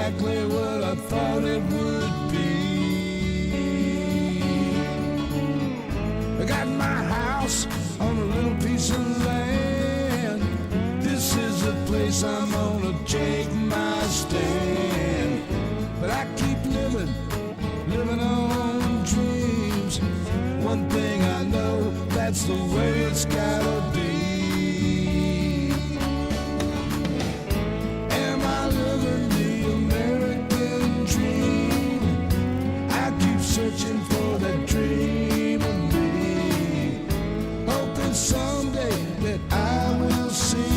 exactly what I thought it would be. I got my house on a little piece of land. This is the place I'm gonna take my stand. But I keep living on dreams. One thing I know, that's the way it's gotta be. Am I living the American dream? I keep searching for that dream of me, hoping someday that I will see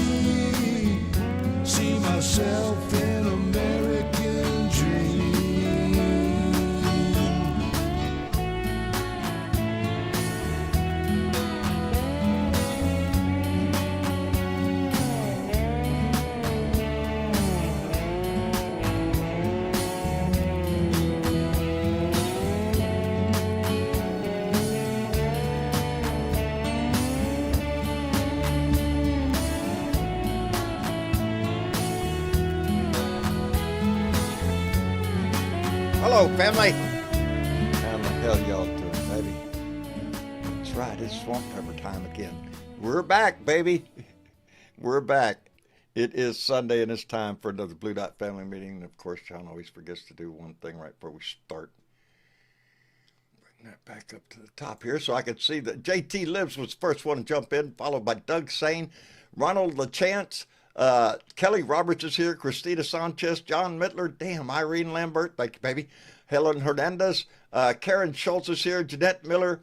myself in American dream. Hello, family. How the hell y'all doing, baby? That's right, it's Swamp Pepper time again. We're back, baby. We're back. It is Sunday, and it's time for another Blue Dot family meeting. And of course, John always forgets to do one thing right before we start. Bring that back up to the top here so I can see that JT Lives was the first one to jump in, followed by Doug Sane, Ronald LaChance, Kelly Roberts is here, Christina Sanchez, John Mittler, damn, Irene Lambert, thank you, baby, Helen Hernandez, Karen Schultz is here, Jeanette Miller,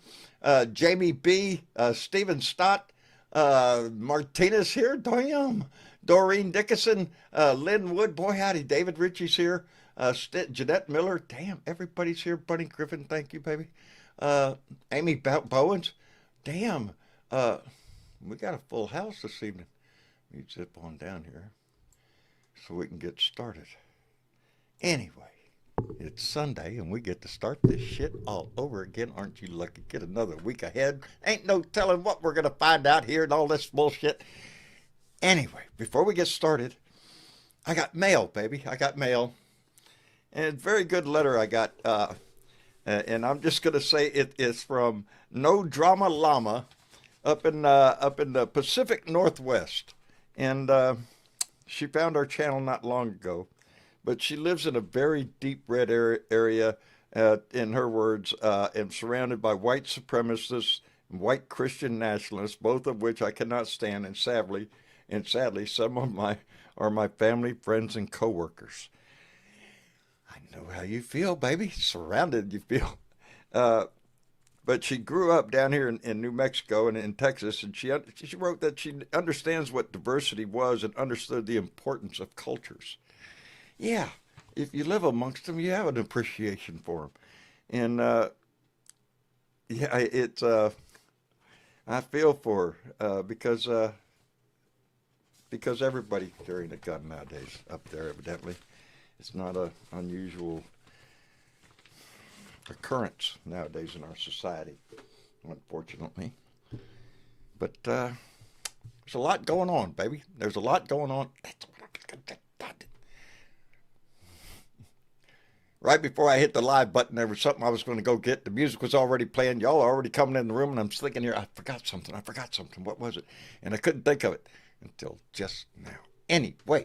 Jamie B, Stephen Stott, Martinez here, damn, Doreen Dickinson, Lynn Wood, boy howdy, David Ritchie's here, Jeanette Miller, damn, everybody's here, Bunny Griffin, thank you, baby, Amy Bowens, damn, we got a full house this evening. You zip on down here so we can get started. Anyway, it's Sunday and we get to start this shit all over again. Aren't you lucky? Get another week ahead. Ain't no telling what we're going to find out here and all this bullshit. Anyway, before we get started, I got mail, baby. I got mail. And very good letter I got. And I'm just going to say it is from No Drama Llama up in the Pacific Northwest. And she found our channel not long ago, but she lives in a very deep red area, in her words, and surrounded by white supremacists and white Christian nationalists, both of which I cannot stand, and sadly, some of my family, friends, and coworkers. I know how you feel, baby. Surrounded, you feel. But she grew up down here in New Mexico and in Texas, and she wrote that she understands what diversity was and understood the importance of cultures. Yeah, if you live amongst them, you have an appreciation for them. And, yeah, it's, I feel for her, because everybody's carrying a gun nowadays up there, evidently. It's not an unusual occurrence nowadays in our society, unfortunately. But there's a lot going on, baby. There's a lot going on. Right before I hit the live button, there was something I was going to go get. The music was already playing. Y'all are already coming in the room, and I'm thinking here, I forgot something. What was it? And I couldn't think of it until just now. Anyway,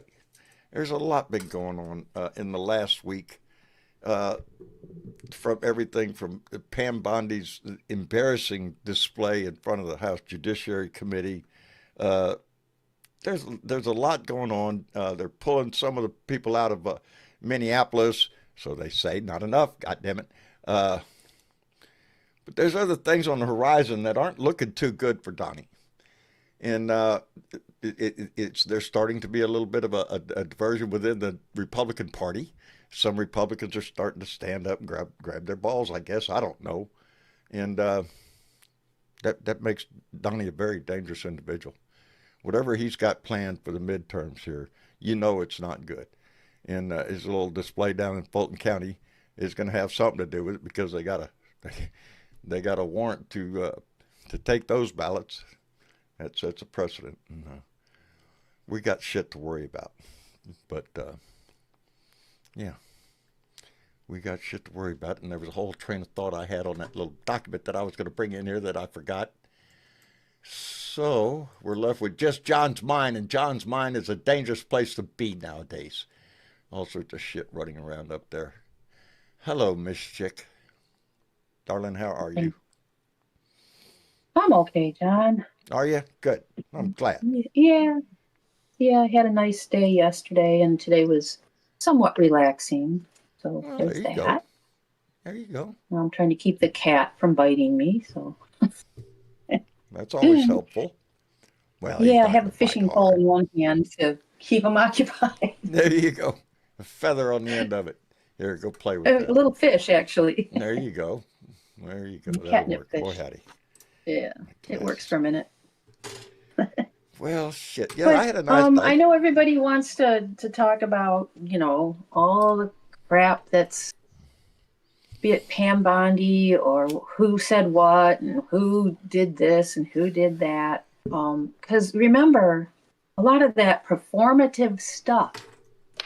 there's a lot been going on in the last week. From everything from Pam Bondi's embarrassing display in front of the House Judiciary Committee. There's a lot going on. They're pulling some of the people out of Minneapolis, so they say. Not enough, goddammit. But there's other things on the horizon that aren't looking too good for Donnie. And there's starting to be a little bit of a diversion within the Republican Party. Some Republicans are starting to stand up and grab their balls, I guess. I don't know. And that makes Donnie a very dangerous individual. Whatever he's got planned for the midterms here, you know it's not good. And his little display down in Fulton County is going to have something to do with it, because they got a warrant to take those ballots. That sets a precedent. And, we got shit to worry about. But Yeah. We got shit to worry about, and there was a whole train of thought I had on that little document that I was going to bring in here that I forgot. So we're left with just John's mind, and John's mind is a dangerous place to be nowadays. All sorts of shit running around up there. Hello, Miss Chick. Darling, how are you? I'm okay, John. Are you? Good. I'm glad. Yeah, yeah, I had a nice day yesterday, and today was somewhat relaxing. So Well, there there's you go. that. There you go. I'm trying to keep the cat from biting me. So That's always helpful. Well, he's yeah, I not have going a to bite fishing pole hard. in one hand to keep him occupied. There you go. A feather on the end of it. Here, go play with A that. little fish, actually. There you go. There you go. That'll Catnip work. Boy, fish. howdy. Yeah, it works Yes. for a minute. Well, shit. Yeah, I But had a nice I day. know everybody wants to talk about, all the crap that's, be it Pam Bondi or who said what and who did this and who did that. Because remember, a lot of that performative stuff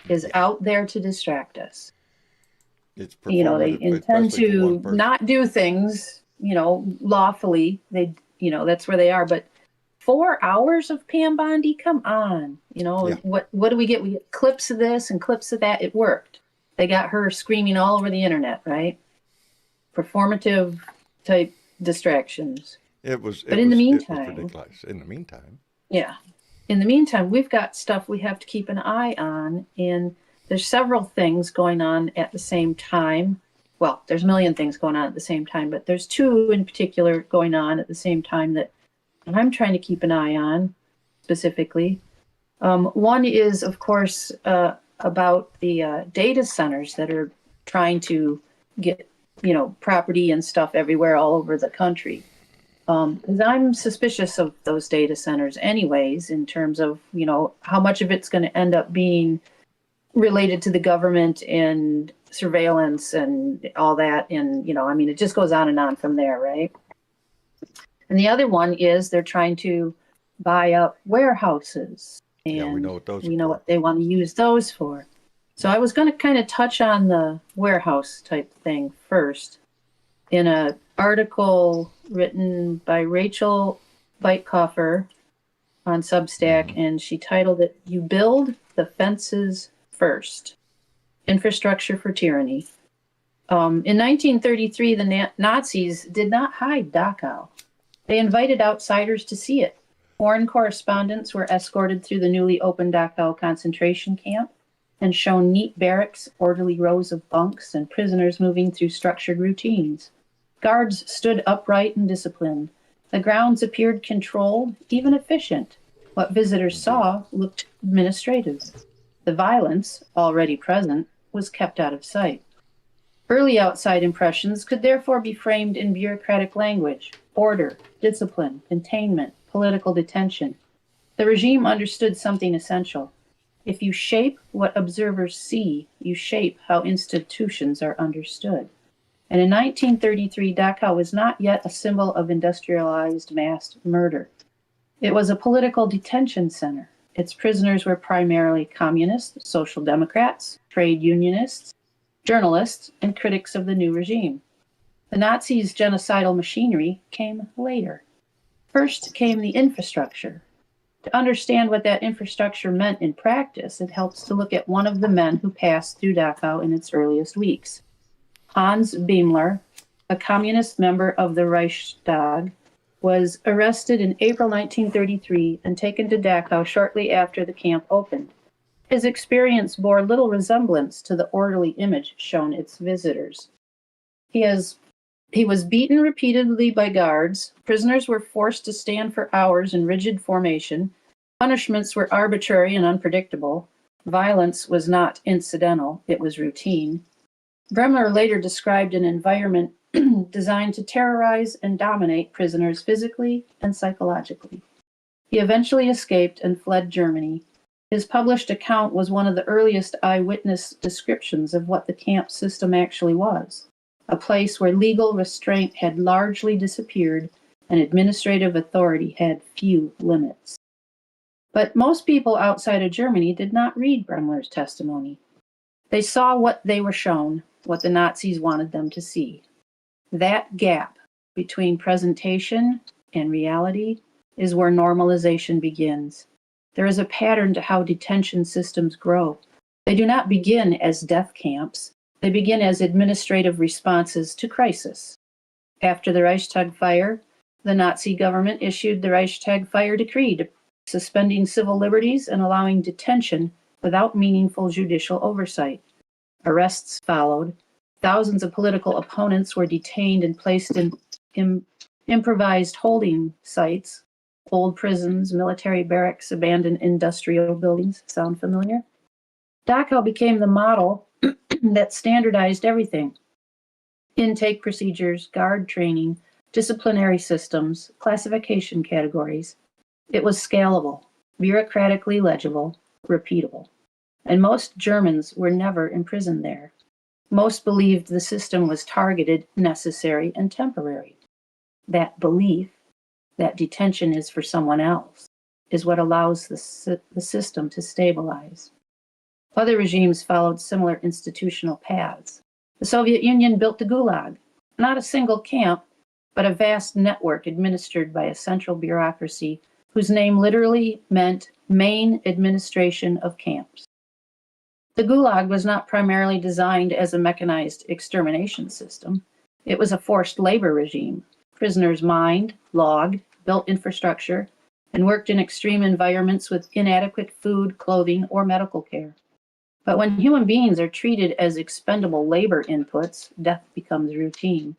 is out there to distract us. It's They performative, intend especially for one to person. not do things, lawfully. That's where they are. But 4 hours of Pam Bondi, come on. Yeah. What do we get? We get clips of this and clips of that. It worked. They got her screaming all over the internet, right? Performative type distractions. It was But in the it was meantime, ridiculous. In the meantime, yeah. In the meantime, we've got stuff we have to keep an eye on, and there's several things going on at the same time. Well, there's a million things going on at the same time, but there's two in particular going on at the same time that I'm trying to keep an eye on specifically. One is, of course, about the data centers that are trying to get, property and stuff everywhere all over the country. Because I'm suspicious of those data centers anyways, in terms of, how much of it's going to end up being related to the government and surveillance and all that. And, it just goes on and on from there, right? And the other one is they're trying to buy up warehouses. yeah, we And know what those we are know for. what they want to use those for. So I was going to kind of touch on the warehouse type thing first in an article written by Rachel Beitkoffer on Substack, and she titled it, "You Build the Fences First, Infrastructure for Tyranny." In 1933, the Nazis did not hide Dachau. They invited outsiders to see it. Foreign correspondents were escorted through the newly opened Dachau concentration camp and shown neat barracks, orderly rows of bunks, and prisoners moving through structured routines. Guards stood upright and disciplined. The grounds appeared controlled, even efficient. What visitors saw looked administrative. The violence, already present, was kept out of sight. Early outside impressions could therefore be framed in bureaucratic language: order, discipline, containment, political detention. The regime understood something essential. If you shape what observers see, you shape how institutions are understood. And in 1933, Dachau was not yet a symbol of industrialized mass murder. It was a political detention center. Its prisoners were primarily communists, social democrats, trade unionists, journalists, and critics of the new regime. The Nazis' genocidal machinery came later. First came the infrastructure. To understand what that infrastructure meant in practice, it helps to look at one of the men who passed through Dachau in its earliest weeks. Hans Beimler, a communist member of the Reichstag, was arrested in April 1933 and taken to Dachau shortly after the camp opened. His experience bore little resemblance to the orderly image shown its visitors. He was beaten repeatedly by guards. Prisoners were forced to stand for hours in rigid formation. Punishments were arbitrary and unpredictable. Violence was not incidental, it was routine. Bremner later described an environment designed to terrorize and dominate prisoners physically and psychologically. He eventually escaped and fled Germany. His published account was one of the earliest eyewitness descriptions of what the camp system actually was, a place where legal restraint had largely disappeared and administrative authority had few limits. But most people outside of Germany did not read Bremler's testimony. They saw what they were shown, what the Nazis wanted them to see. That gap between presentation and reality is where normalization begins. There is a pattern to how detention systems grow. They do not begin as death camps. They begin as administrative responses to crisis. After the Reichstag fire, the Nazi government issued the Reichstag fire decree, suspending civil liberties and allowing detention without meaningful judicial oversight. Arrests followed. Thousands of political opponents were detained and placed in improvised holding sites, old prisons, military barracks, abandoned industrial buildings. Sound familiar? Dachau became the model that standardized everything: intake procedures, guard training, disciplinary systems, classification categories. It was scalable, bureaucratically legible, repeatable. And most Germans were never imprisoned there. Most believed the system was targeted, necessary, and temporary. That belief, that detention is for someone else, is what allows the system to stabilize. Other regimes followed similar institutional paths. The Soviet Union built the Gulag, not a single camp, but a vast network administered by a central bureaucracy whose name literally meant main administration of camps. The Gulag was not primarily designed as a mechanized extermination system. It was a forced labor regime. Prisoners mined, logged, built infrastructure, and worked in extreme environments with inadequate food, clothing, or medical care. But when human beings are treated as expendable labor inputs, death becomes routine.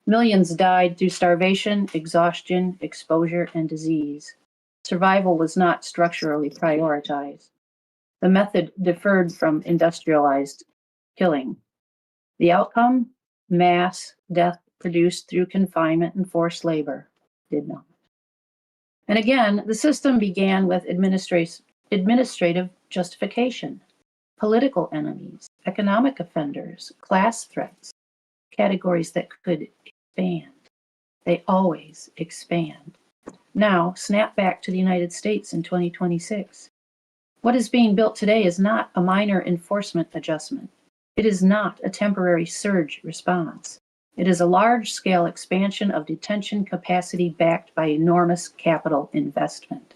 Millions died through starvation, exhaustion, exposure, and disease. Survival was not structurally prioritized. The method differed from industrialized killing. The outcome? Mass death produced through confinement and forced labor did not. And again, the system began with administrative justification, political enemies, economic offenders, class threats, categories that could expand. They always expand. Now, snap back to the United States in 2026. What is being built today is not a minor enforcement adjustment. It is not a temporary surge response. It is a large-scale expansion of detention capacity backed by enormous capital investment.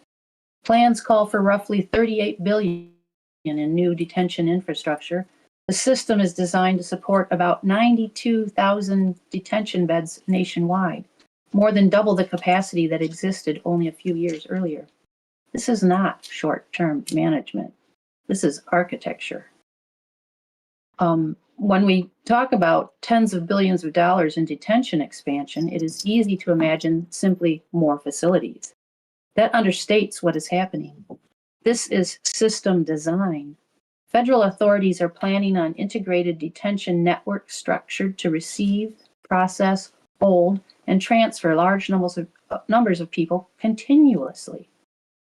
Plans call for roughly $38 billion in new detention infrastructure. The system is designed to support about 92,000 detention beds nationwide, more than double the capacity that existed only a few years earlier. This is not short-term management. This is architecture. When we talk about tens of billions of dollars in detention expansion, it is easy to imagine simply more facilities. That understates what is happening. This is system design. Federal authorities are planning on integrated detention networks structured to receive, process, hold, and transfer large numbers of people continuously.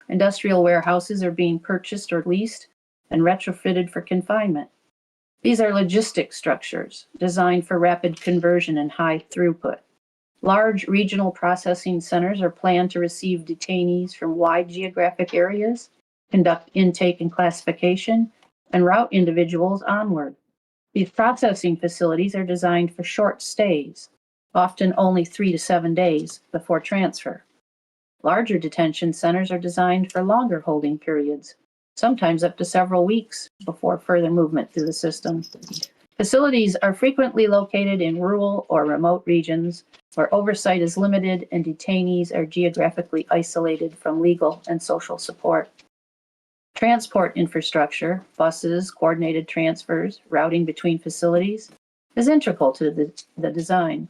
Industrial warehouses are being purchased or leased and retrofitted for confinement. These are logistic structures designed for rapid conversion and high throughput. Large regional processing centers are planned to receive detainees from wide geographic areas, conduct intake and classification, and route individuals onward. These processing facilities are designed for short stays, often only 3 to 7 days before transfer. Larger detention centers are designed for longer holding periods, sometimes up to several weeks before further movement through the system. Facilities are frequently located in rural or remote regions where oversight is limited and detainees are geographically isolated from legal and social support. Transport infrastructure, buses, coordinated transfers, routing between facilities, is integral to the design.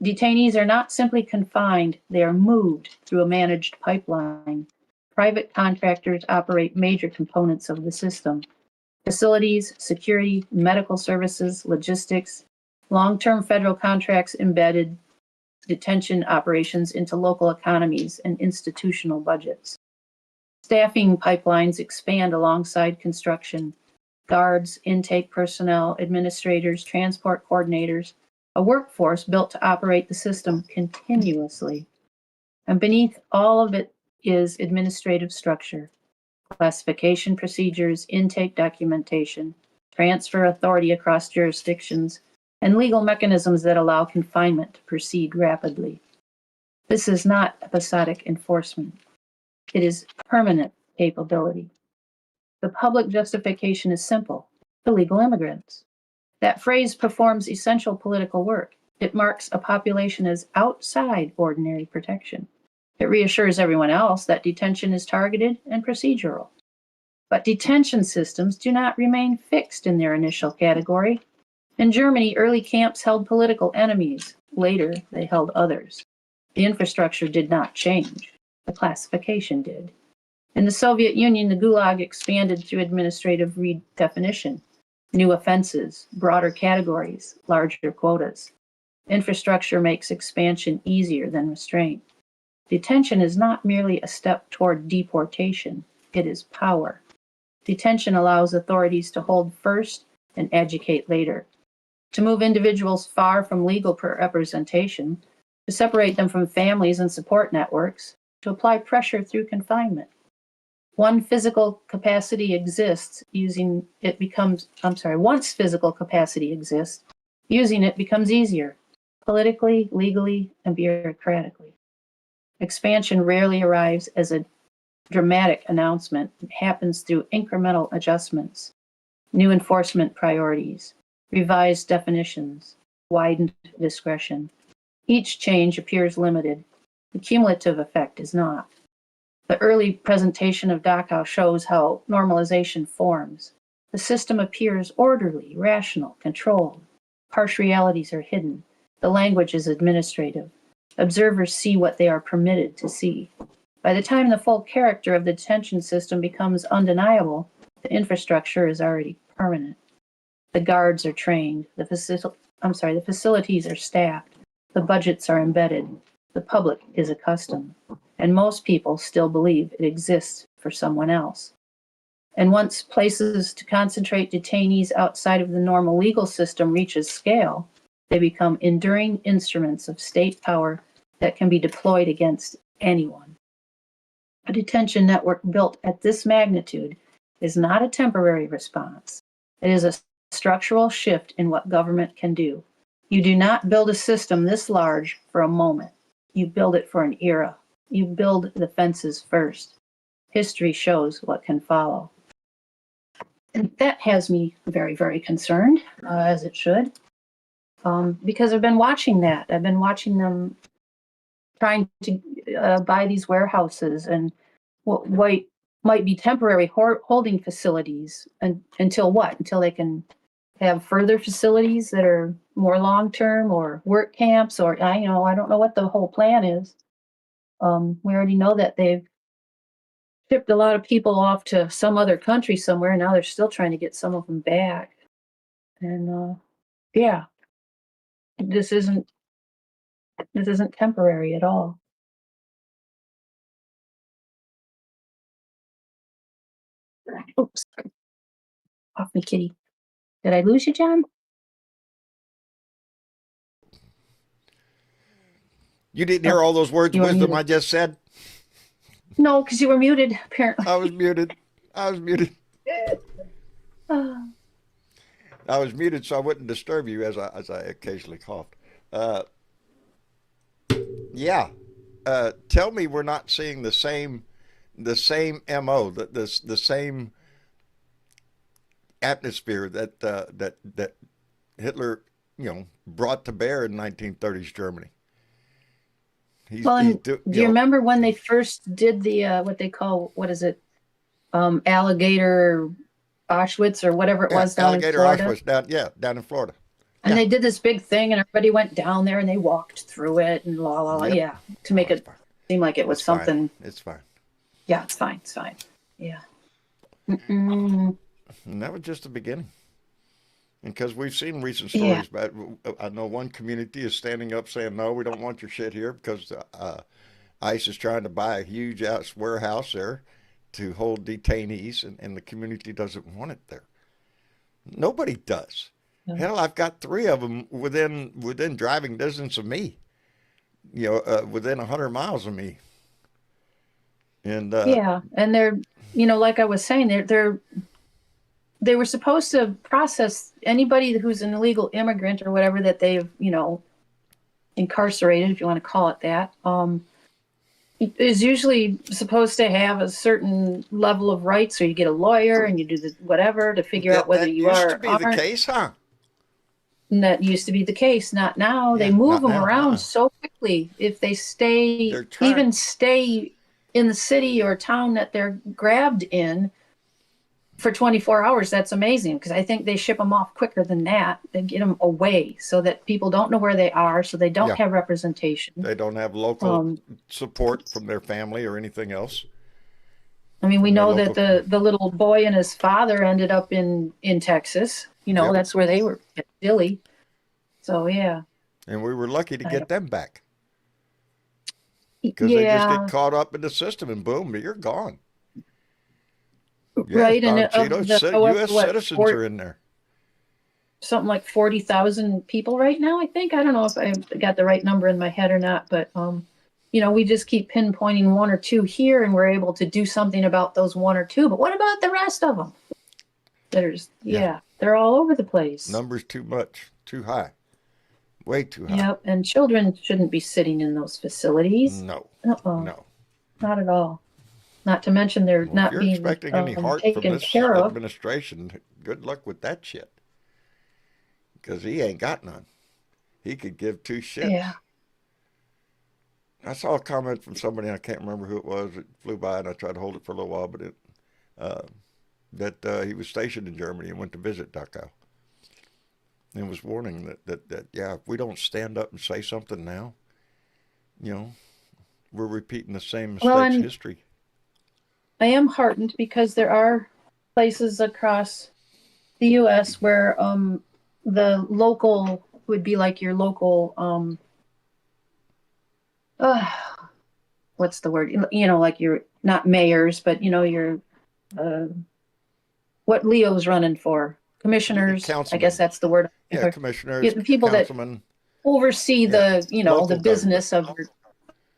Detainees are not simply confined, they are moved through a managed pipeline. Private contractors operate major components of the system: facilities, security, medical services, logistics. Long-term federal contracts embedded detention operations into local economies and institutional budgets. Staffing pipelines expand alongside construction. Guards, intake personnel, administrators, transport coordinators, a workforce built to operate the system continuously. And beneath all of it is administrative structure, classification procedures, intake documentation, transfer authority across jurisdictions, and legal mechanisms that allow confinement to proceed rapidly. This is not episodic enforcement. It is permanent capability. The public justification is simple: illegal immigrants. That phrase performs essential political work. It marks a population as outside ordinary protection. It reassures everyone else that detention is targeted and procedural. But detention systems do not remain fixed in their initial category. In Germany, early camps held political enemies. Later, they held others. The infrastructure did not change. The classification did. In the Soviet Union, the Gulag expanded through administrative redefinition, new offenses, broader categories, larger quotas. Infrastructure makes expansion easier than restraint. Detention is not merely a step toward deportation. It is power. Detention allows authorities to hold first and educate later, to move individuals far from legal representation, to separate them from families and support networks, to apply pressure through confinement. Once physical capacity exists, using it becomes easier, politically, legally, and bureaucratically. Expansion rarely arrives as a dramatic announcement. It happens through incremental adjustments, new enforcement priorities, revised definitions, widened discretion. Each change appears limited. The cumulative effect is not. The early presentation of Dachau shows how normalization forms. The system appears orderly, rational, controlled. Harsh realities are hidden. The language is administrative. Observers see what they are permitted to see. By the time the full character of the detention system becomes undeniable, the infrastructure is already permanent. The guards are trained. The facilities are staffed. The budgets are embedded. The public is accustomed. And most people still believe it exists for someone else. And once places to concentrate detainees outside of the normal legal system reaches scale, they become enduring instruments of state power that can be deployed against anyone. A detention network built at this magnitude is not a temporary response. It is a structural shift in what government can do. You do not build a system this large for a moment. You build it for an era. You build the fences first. History shows what can follow. And that has me very, very concerned, as it should, because I've been watching that. I've been watching them trying to buy these warehouses and what might be temporary holding facilities until what? Until they can have further facilities that are more long-term, or work camps, or I don't know what the whole plan is. We already know that they've shipped a lot of people off to some other country somewhere, and now they're still trying to get some of them back. And yeah, this isn't temporary at all. Oops, off me, kitty. Did I lose you, John? You didn't hear all those words of wisdom muted. I just said? No, because you were muted, apparently. I was muted. I was muted, so I wouldn't disturb you as I occasionally coughed. Yeah. Tell me we're not seeing the same MO, the same atmosphere that Hitler, brought to bear in 1930s Germany. Do you remember when they first did the alligator Auschwitz or whatever it was down in Florida? Auschwitz, down in Florida. And they did this big thing, and everybody went down there and they walked through it and to make it seem like it was something. It's fine. Yeah, it's fine. Yeah. Mm-mm. And that was just the beginning. Because we've seen recent stories, but I know one community is standing up saying, no, we don't want your shit here, because ICE is trying to buy a huge warehouse there to hold detainees, and the community doesn't want it there. Nobody does. Yeah. Hell, I've got 3 of them within driving distance of me, within 100 miles of me. And and they're, like I was saying, they were supposed to process anybody who's an illegal immigrant or whatever that they've, incarcerated, if you want to call it that, is usually supposed to have a certain level of rights, or you get a lawyer and you do the whatever to figure out whether you are. That used to be the case, huh? And that used to be the case. Not now. Yeah, they move them now, around so quickly. If they stay in the city or town that they're grabbed in for 24 hours, that's amazing, because I think they ship them off quicker than that. They get them away so that people don't know where they are, so they don't have representation. They don't have local support from their family or anything else. I mean, we know that the little boy and his father ended up in Texas. That's where they were at Dilly. So, yeah. And we were lucky to get them back. Because they just get caught up in the system and boom, you're gone. Yeah, right, and U.S. citizens are in there. Something like 40,000 people right now, I think. I don't know if I got the right number in my head or not, but we just keep pinpointing one or two here, and we're able to do something about those one or two. But what about the rest of them? They're all over the place. Numbers too much, too high, way too high. Yep, and children shouldn't be sitting in those facilities. No, no, not at all. Not to mention they're not being expecting any heart from this administration. Good luck with that shit. Because he ain't got none. He could give two shits. Yeah. I saw a comment from somebody, I can't remember who it was. It flew by, and I tried to hold it for a little while, but that he was stationed in Germany and went to visit Dachau. And was warning that if we don't stand up and say something now, we're repeating the same mistakes history. I am heartened because there are places across the U.S. where the local would be like your local, what's the word? Like you're not mayors, but your what Leo's running for, commissioners. I guess that's the word. Yeah, commissioners. The people that oversee the the business government.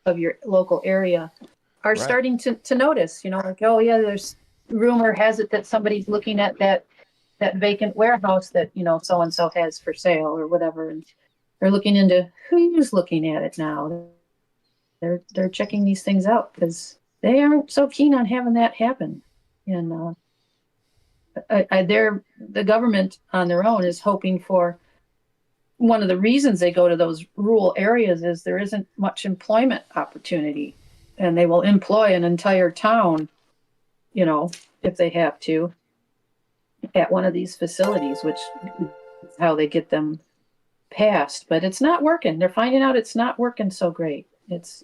of your local area. Are starting to notice, like, oh yeah, there's rumor has it that somebody's looking at that vacant warehouse that so and so has for sale or whatever, and they're looking into who's looking at it now. They're checking these things out because they aren't so keen on having that happen, and the government on their own is hoping for. One of the reasons they go to those rural areas is there isn't much employment opportunity. And they will employ an entire town, if they have to, at one of these facilities, which is how they get them passed. But it's not working. They're finding out it's not working so great. It's,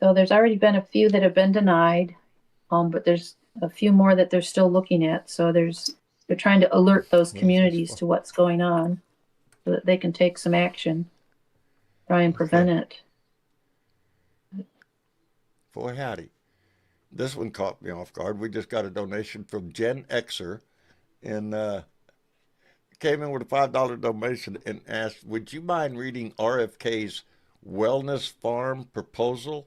So there's already been a few that have been denied, but there's a few more that they're still looking at. So they're trying to alert those communities to what's going on so that they can take some action, try and prevent it. Boy, howdy. This one caught me off guard. We just got a donation from Gen Xer and came in with a $5 donation and asked, would you mind reading RFK's Wellness Farm proposal?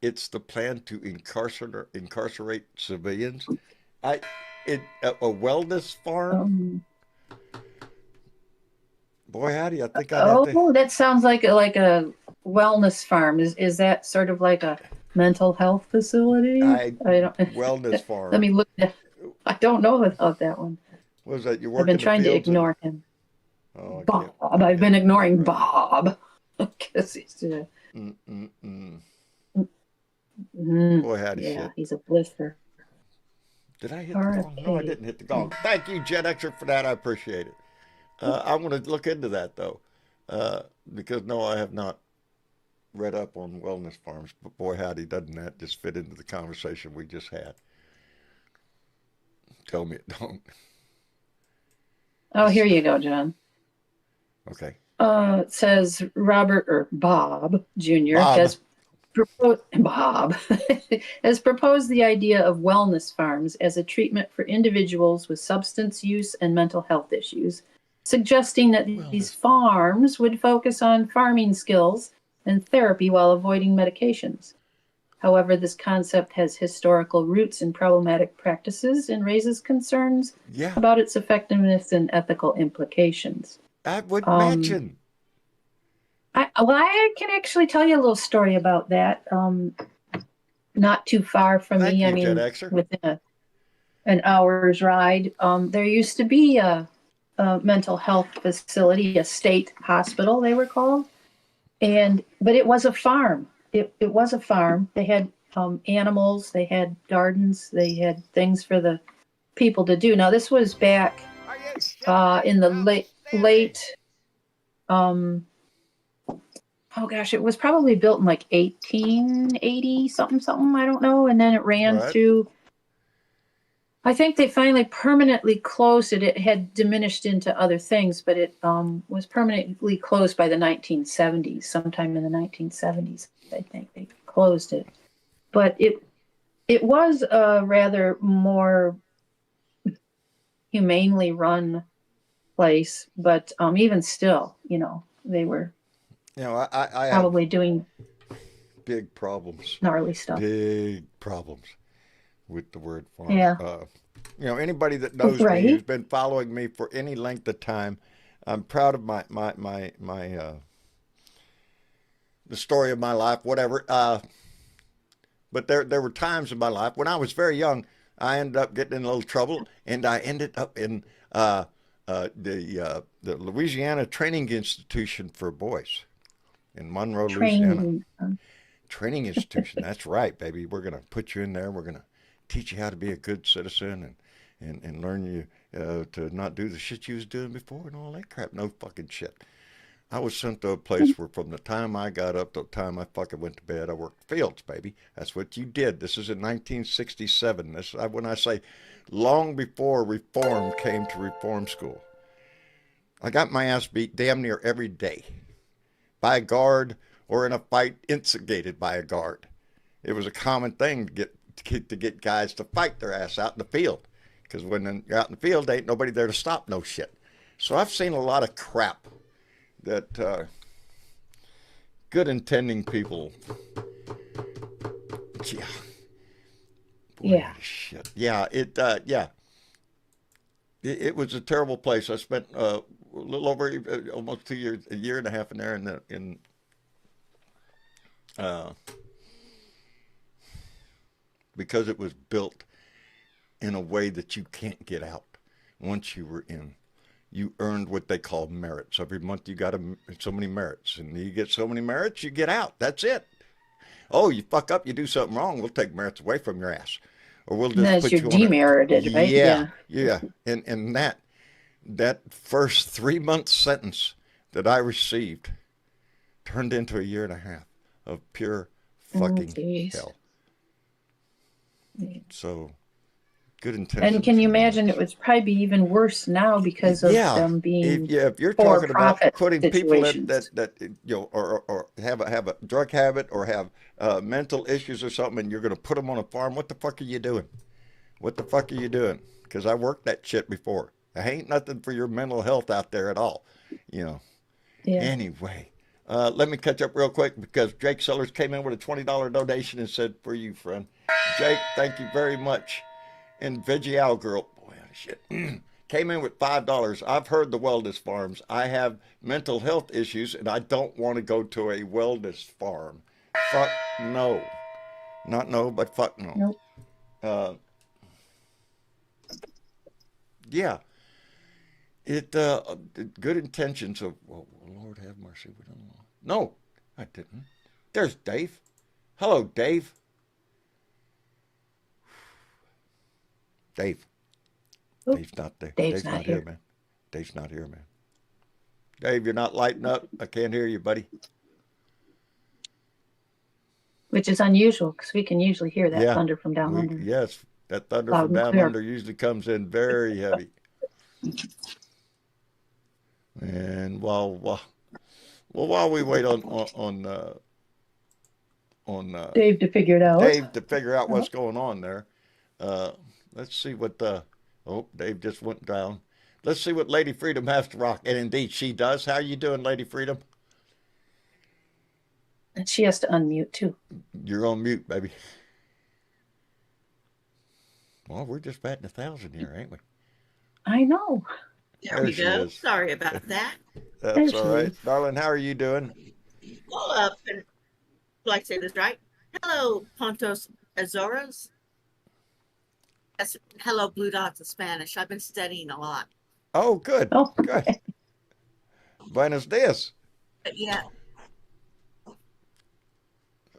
It's the plan to incarcerate civilians. A wellness farm? Boy, howdy, I think I'd have to... Oh, that sounds like a wellness farm. Is that sort of like a mental health facility? I don't. Wellness farm. Let me look. I don't know about that one. What was that? You work I've been trying to ignore him. Oh, Bob. I've been ignoring Bob because he's. Boy, howdy shit. He's a blister. Did I hit the gong? No, I didn't hit the gong. Thank you, Gen Xer, for that. I appreciate it. I want to look into that though, because no, I have not read up on wellness farms, but boy, howdy, doesn't that just fit into the conversation we just had? Tell me it don't. Oh, here you go, John. Okay. It says Bob Jr. has proposed the idea of wellness farms as a treatment for individuals with substance use and mental health issues, suggesting that these farms would focus on farming skills and therapy while avoiding medications. However, this concept has historical roots in problematic practices and raises concerns Yeah, about its effectiveness and ethical implications. I would Um, imagine. I can actually tell you a little story about that. Not too far from Thank me, I you, Gen mean, Xer. within an hour's ride. There used to be a mental health facility, a state hospital, they were called, but it was a farm. It was a farm. They had animals, they had gardens, they had things for the people to do. Now this was back in the late um, oh gosh, it was probably built in like 1880 something, I don't know, and then it ran Right. through. I think they finally permanently closed it. It had diminished into other things, but it was permanently closed by the 1970s. Sometime in the 1970s, I think they closed it. But it was a rather more humanely run place. But even still, they were You know, I have probably doing big problems, gnarly stuff. big problems with the word farm. Yeah. You know, anybody that knows me, Right. who's been following me for any length of time, I'm proud of the story of my life, whatever. But there were times in my life when I was very young, I ended up getting in a little trouble, and I ended up in the Louisiana Training Institution for Boys in Monroe, Louisiana. Training. Training institution. That's right, baby. We're gonna put you in there. We're gonna teach you how to be a good citizen and learn you to not do the shit you was doing before and all that crap. No fucking shit. I was sent to a place where from the time I got up to the time I fucking went to bed, I worked fields, baby. That's what you did. This is in 1967. When I say long before reform came to reform school. I got my ass beat damn near every day by a guard or in a fight instigated by a guard. It was a common thing to get guys to fight their ass out in the field, because when you're out in the field, there ain't nobody there to stop no shit. So I've seen a lot of crap that good intending people. Yeah. Boy, Yeah. shit. Yeah. It was a terrible place. I spent a little over almost 2 years, a year and a half in there uh, because it was built in a way that you can't get out once you were in. You earned what they call merits. Every month you got so many merits, and you get so many merits, you get out. That's it. Oh, you fuck up, you do something wrong, we'll take merits away from your ass, or we'll just That's put your you on a demerited, right? yeah, yeah. And that first 3 month sentence that I received turned into a year and a half of pure fucking Jeez. hell. So good intentions. And can you imagine it would probably be even worse now because of them being if you're for talking about profit putting people situations. that you know or have a drug habit or have mental issues or something, and you're going to put them on a farm, what the fuck are you doing? What the fuck are you doing? Because I worked that shit before. I ain't nothing for your mental health out there at all, you know. Yeah. Anyway, let me catch up real quick because Jake Sellers came in with a $20 donation and said, "For you, friend." Jake, thank you very much. And Veggie Owl Girl, boy, shit, came in with $5. I've heard the wellness farms. I have mental health issues, and I don't want to go to a wellness farm. Fuck no. Not no, but fuck no. Nope. Yeah. Good intentions of, well, Lord have mercy. We don't know. No, I didn't. There's Dave. Hello, Dave. Dave. Oop. Dave's not there. Dave's not here, here. man. Dave's not here, man. Dave, you're not lighting up. I can't hear you, buddy. Which is unusual because we can usually hear that Yeah. thunder from down under. Yes, that thunder Loud from and down clear. under usually comes in very heavy. And while we wait on Dave to figure it out. Dave to figure out what's going on there, let's see what oh, Dave just went down. Let's see what Lady Freedom has to rock, and indeed she does. How you doing, Lady Freedom? And she has to unmute too. You're on mute, baby. Well, we're just batting 1,000 here, ain't we? I know. There There we she go. is. Sorry about that. That's There all she right. is. Darling, how are you doing? Well, and do I say this right? Hello, Pontos Azores. That's hello, Blue Dots in Spanish. I've been studying a lot. Oh, good. Oh, Good. Buenos dias. But yeah,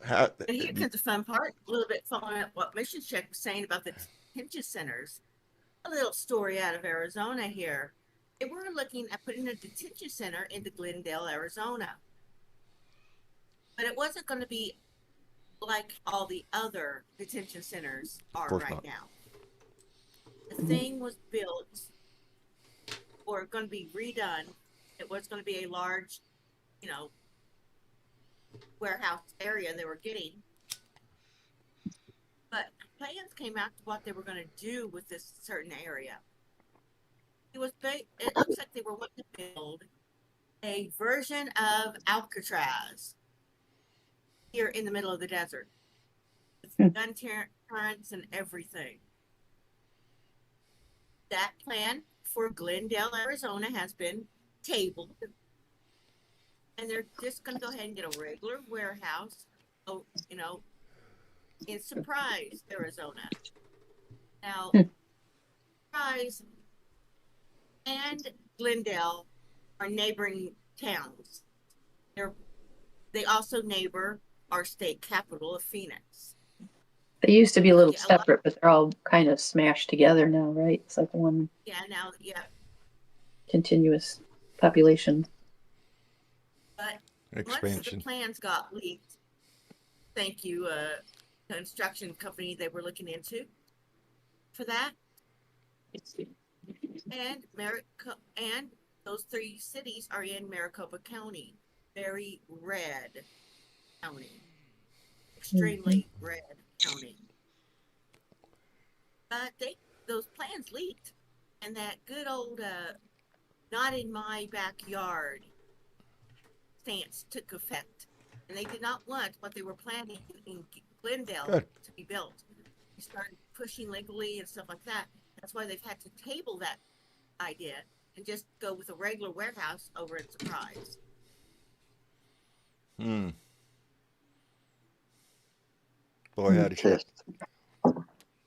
How, and here comes the fun part. A little bit following up what Mission Check was saying about the detention centers. A little story out of Arizona here. They were looking at putting a detention center into Glendale, Arizona. But it wasn't going to be like all the other detention centers are course right not. now. The thing was built or going to be redone. It was going to be a large, warehouse area they were getting. But plans came out to what they were going to do with this certain area. It looks like they were wanting to build a version of Alcatraz here in the middle of the desert with gun turrets and everything. That plan for Glendale, Arizona has been tabled. And they're just going to go ahead and get a regular warehouse, in Surprise, Arizona. Now, Surprise and Glendale are neighboring towns. They also neighbor our state capital of Phoenix. they used to be a little Yeah, separate, but they're all kind of smashed together now, right? It's like one continuous population. But once the expansion. plans got leaked, thank you, construction company they were looking into for that. And those 3 cities are in Maricopa County, very red county, extremely red county. But those plans leaked, and that good old not in my backyard stance took effect, and they did not want what they were planning in Glendale to be built. They started pushing legally and stuff like that. That's why they've had to table that idea and just go with a regular warehouse over at Surprise. Boy, howdy shit.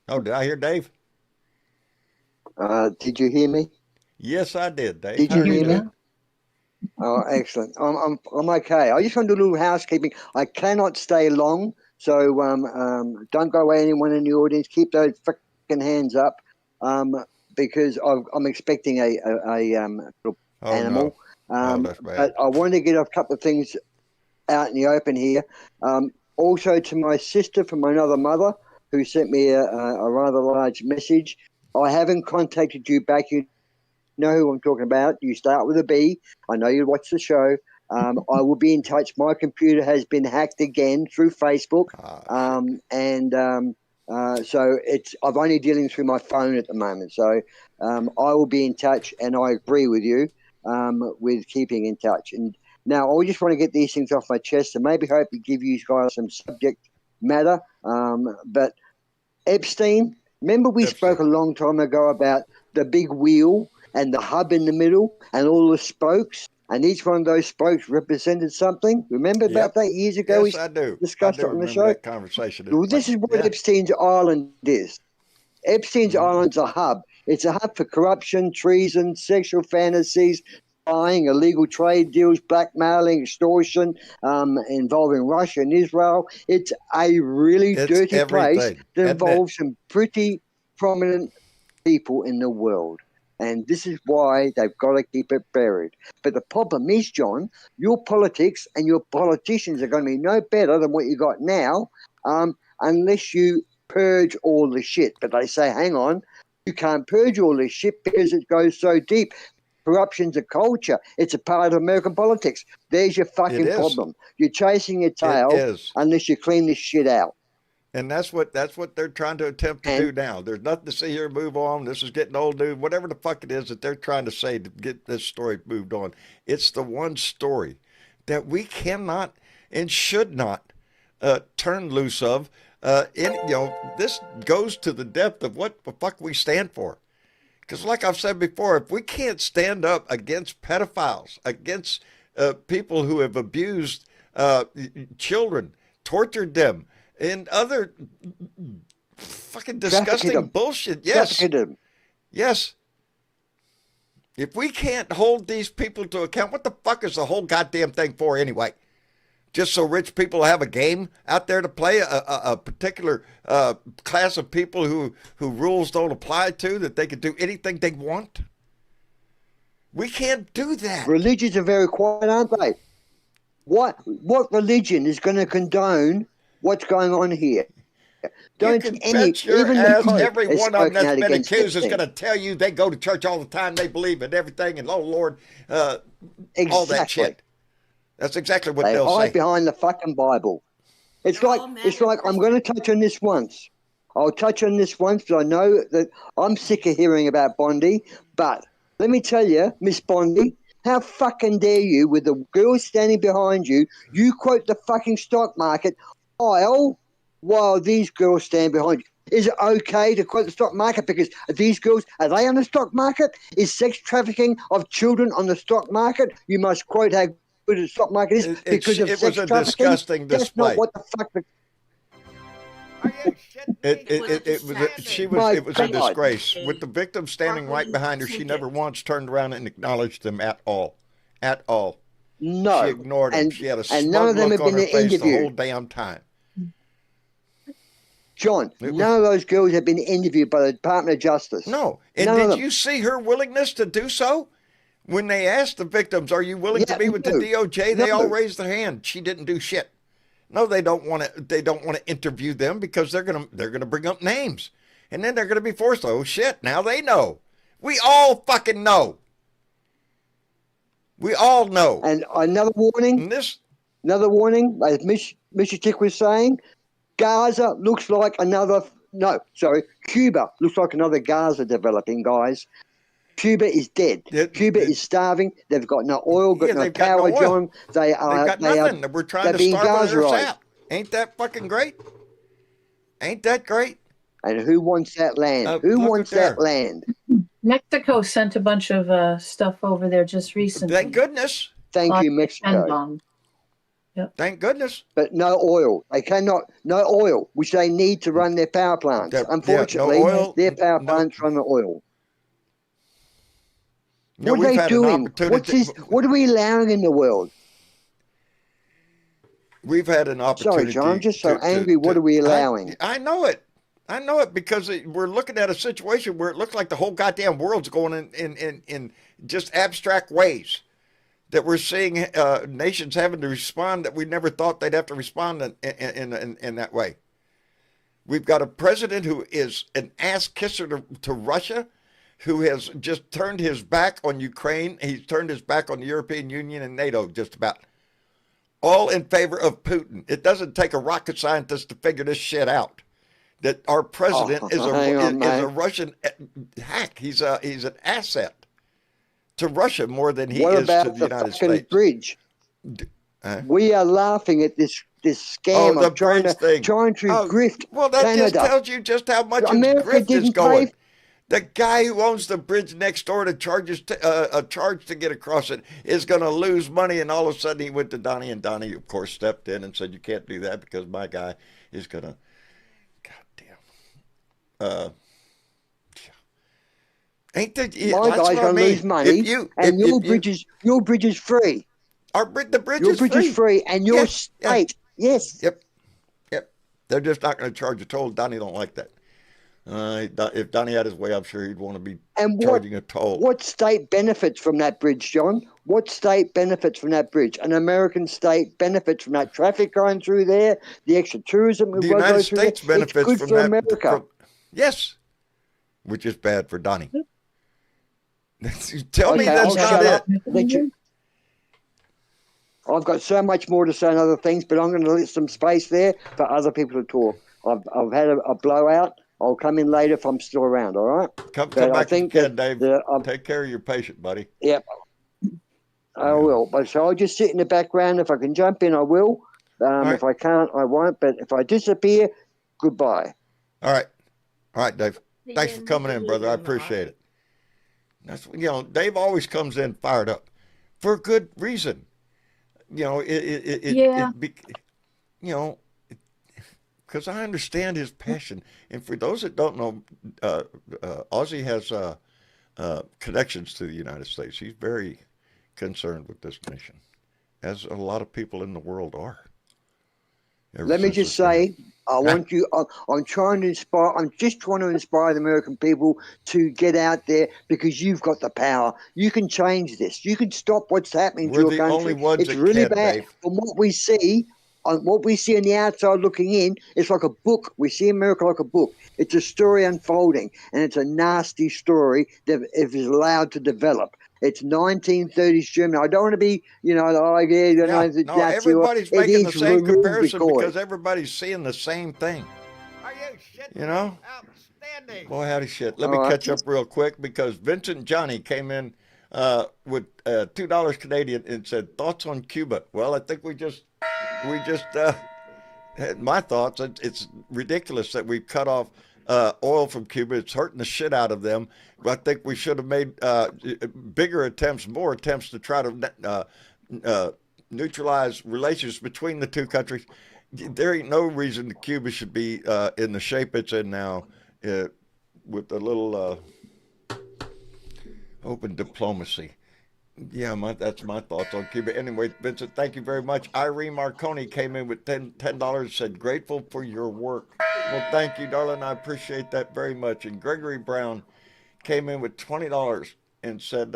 Oh, did I hear Dave? Did you hear me? Yes, I did, Dave. Did How you are hear me? doing? Oh, excellent. I'm okay. I just want to do a little housekeeping. I cannot stay long, so don't go away, anyone in the audience. Keep those freaking hands up, because I'm expecting a animal. No. That's bad. But I want to get a couple of things out in the open here. Also to my sister from another mother who sent me a rather large message. I haven't contacted you back. You know who I'm talking about. You start with a B. I know you watch the show. I will be in touch. My computer has been hacked again through Facebook. So I'm only dealing through my phone at the moment. So I will be in touch, and I agree with you with keeping in touch. And now I just want to get these things off my chest and maybe hope to give you guys some subject matter. But Epstein, remember we spoke a long time ago about the big wheel and the hub in the middle and all the spokes, and each one of those spokes represented something. Remember about that years ago? Yes, I do. Discussed it on the show. That conversation. Well, this is what Epstein's Island is. Epstein's Island's a hub. It's a hub for corruption, treason, sexual fantasies, spying, illegal trade deals, blackmailing, extortion, involving Russia and Israel. It's a really dirty place that involves some pretty prominent people in the world. And this is why they've got to keep it buried. But the problem is, John, your politics and your politicians are going to be no better than what you got now unless you purge all the shit. But they say, hang on, you can't purge all this shit because it goes so deep. Corruption's a culture. It's a part of American politics. There's your fucking problem. You're chasing your tail unless you clean this shit out. And that's what they're trying to attempt to do now. There's nothing to see here, move on. This is getting old news, whatever the fuck it is that they're trying to say to get this story moved on. It's the one story that we cannot, and should not turn loose of. This goes to the depth of what the fuck we stand for. Because like I've said before, if we can't stand up against pedophiles, against people who have abused children, tortured them, and other fucking disgusting bullshit. Yes. Yes. If we can't hold these people to account, what the fuck is the whole goddamn thing for anyway? Just so rich people have a game out there to play, a particular class of people who rules don't apply to, that they can do anything they want? We can't do that. Religions are very quiet, aren't they? What religion is going to condone what's going on here? You can bet your ass every one of them that's been accused is going to tell you they go to church all the time, they believe in everything, and oh Lord, all that shit. That's exactly what they'll say. They hide behind the fucking Bible. It's like I'm going to touch on this once. I'll touch on this once because I know that I'm sick of hearing about Bondi. But let me tell you, Miss Bondi, how fucking dare you, with the girl standing behind you, you quote the fucking stock market while these girls stand behind you. Is it okay to quote the stock market because these girls, are they on the stock market? Is sex trafficking of children on the stock market? You must quote how good the stock market is because of sex trafficking. It was a disgusting display. That's not what the fuck it was a disgrace. With the victim standing right behind her, she never once turned around and acknowledged them at all. At all. No. She ignored them. She had a smug none of them look have on been her face interviewed. the whole damn time. John, none of those girls have been interviewed by the Department of Justice. No. And did you see her willingness to do so? When they asked the victims, are you willing to be with the DOJ? They all raised their hand. She didn't do shit. No, they don't want to. They don't want to interview them because they're gonna bring up names, and then they're gonna be forced. Oh shit! Now they know. We all fucking know. We all know. And another warning. Another warning, as Mr. Tick was saying, Gaza looks like another. No, sorry, Cuba looks like another Gaza developing, guys. Cuba is dead. Cuba is starving. They've got no oil, got no power, John. They've got nothing. We're trying to starve others out. Ain't that fucking great? Ain't that great? And who wants that land? Who wants that land? Mexico sent a bunch of stuff over there just recently. Thank goodness. Thank you, Mexico. Yep. Thank goodness. But no oil. They cannot. No oil, which they need to run their power plants. Unfortunately, their power plants run the oil. What are they doing? What are we allowing in the world? We've had an opportunity. Sorry, John, I'm just so angry. What are we allowing? I know it. I know it because we're looking at a situation where it looks like the whole goddamn world's going in just abstract ways. That we're seeing nations having to respond that we never thought they'd have to respond in that way. We've got a president who is an ass kisser to Russia, who has just turned his back on Ukraine. He's turned his back on the European Union and NATO, just about. All in favor of Putin. It doesn't take a rocket scientist to figure this shit out. That our president is a Russian hack. He's an asset to Russia more than he is to the United States. Bridge? We are laughing at this scam of trying to grift Well, that Canada. just tells you just how much grift is going. The guy who owns the bridge next door that charges a charge to get across it is going to lose money, and all of a sudden he went to Donnie, and Donnie, of course, stepped in and said, "You can't do that because my guy is going to." Goddamn. Ain't that? My guy's going to lose money, and your bridge is free. The bridge your is bridge free. Is free, and your state, yes. Yep. They're just not going to charge a toll. Donnie don't like that. If Donnie had his way, I'm sure he'd want to be charging a toll. What state benefits from that bridge, John? What state benefits from that bridge? An American state benefits from that traffic going through there, the extra tourism. The United States benefits from that. America. Yes, which is bad for Donnie. Tell me that's not it. I've got so much more to say on other things, but I'm going to let some space there for other people to talk. I've had a blowout. I'll come in later if I'm still around, all right? Come back again, Dave. Take care of your patient, buddy. Yep. I will. But so I'll just sit in the background. If I can jump in, I will. right. If I can't, I won't. But if I disappear, goodbye. All right. All right, Dave. Thanks for Then coming in, brother. I in the appreciate it. That's, Dave always comes in fired up for a good reason. Yeah. Because I understand his passion. And for those that don't know, Ozzy has connections to the United States. He's very concerned with this nation, as a lot of people in the world are. Let me just say, I'm trying to inspire. I'm just trying to inspire the American people to get out there, because you've got the power. You can change this. You can stop what's happening to We're your the country. only ones It's that really can, bad. Dave. From what we see, on the outside looking in, it's like a book. We see America like a book. It's a story unfolding, and it's a nasty story that if it's allowed to develop. It's 1930s Germany. I don't want to be, No, everybody's It making the is same removed comparison because everybody's seeing the same thing. Are you shit? You know? Outstanding. Boy, howdy shit. Let All me right. catch up real quick because Vincent Johnny came in with $2 Canadian and said, thoughts on Cuba? Well, I think we just had my thoughts. It's ridiculous that we cut off oil from Cuba. It's hurting the shit out of them. But I think we should have made more attempts to try to neutralize relations between the two countries. There ain't no reason that Cuba should be in the shape it's in now with a little open diplomacy. Yeah, that's my thoughts on Cuba. Anyway, Vincent, thank you very much. Irene Marconi came in with $10, said, grateful for your work. Well, thank you, darling. I appreciate that very much. And Gregory Brown came in with $20 and said,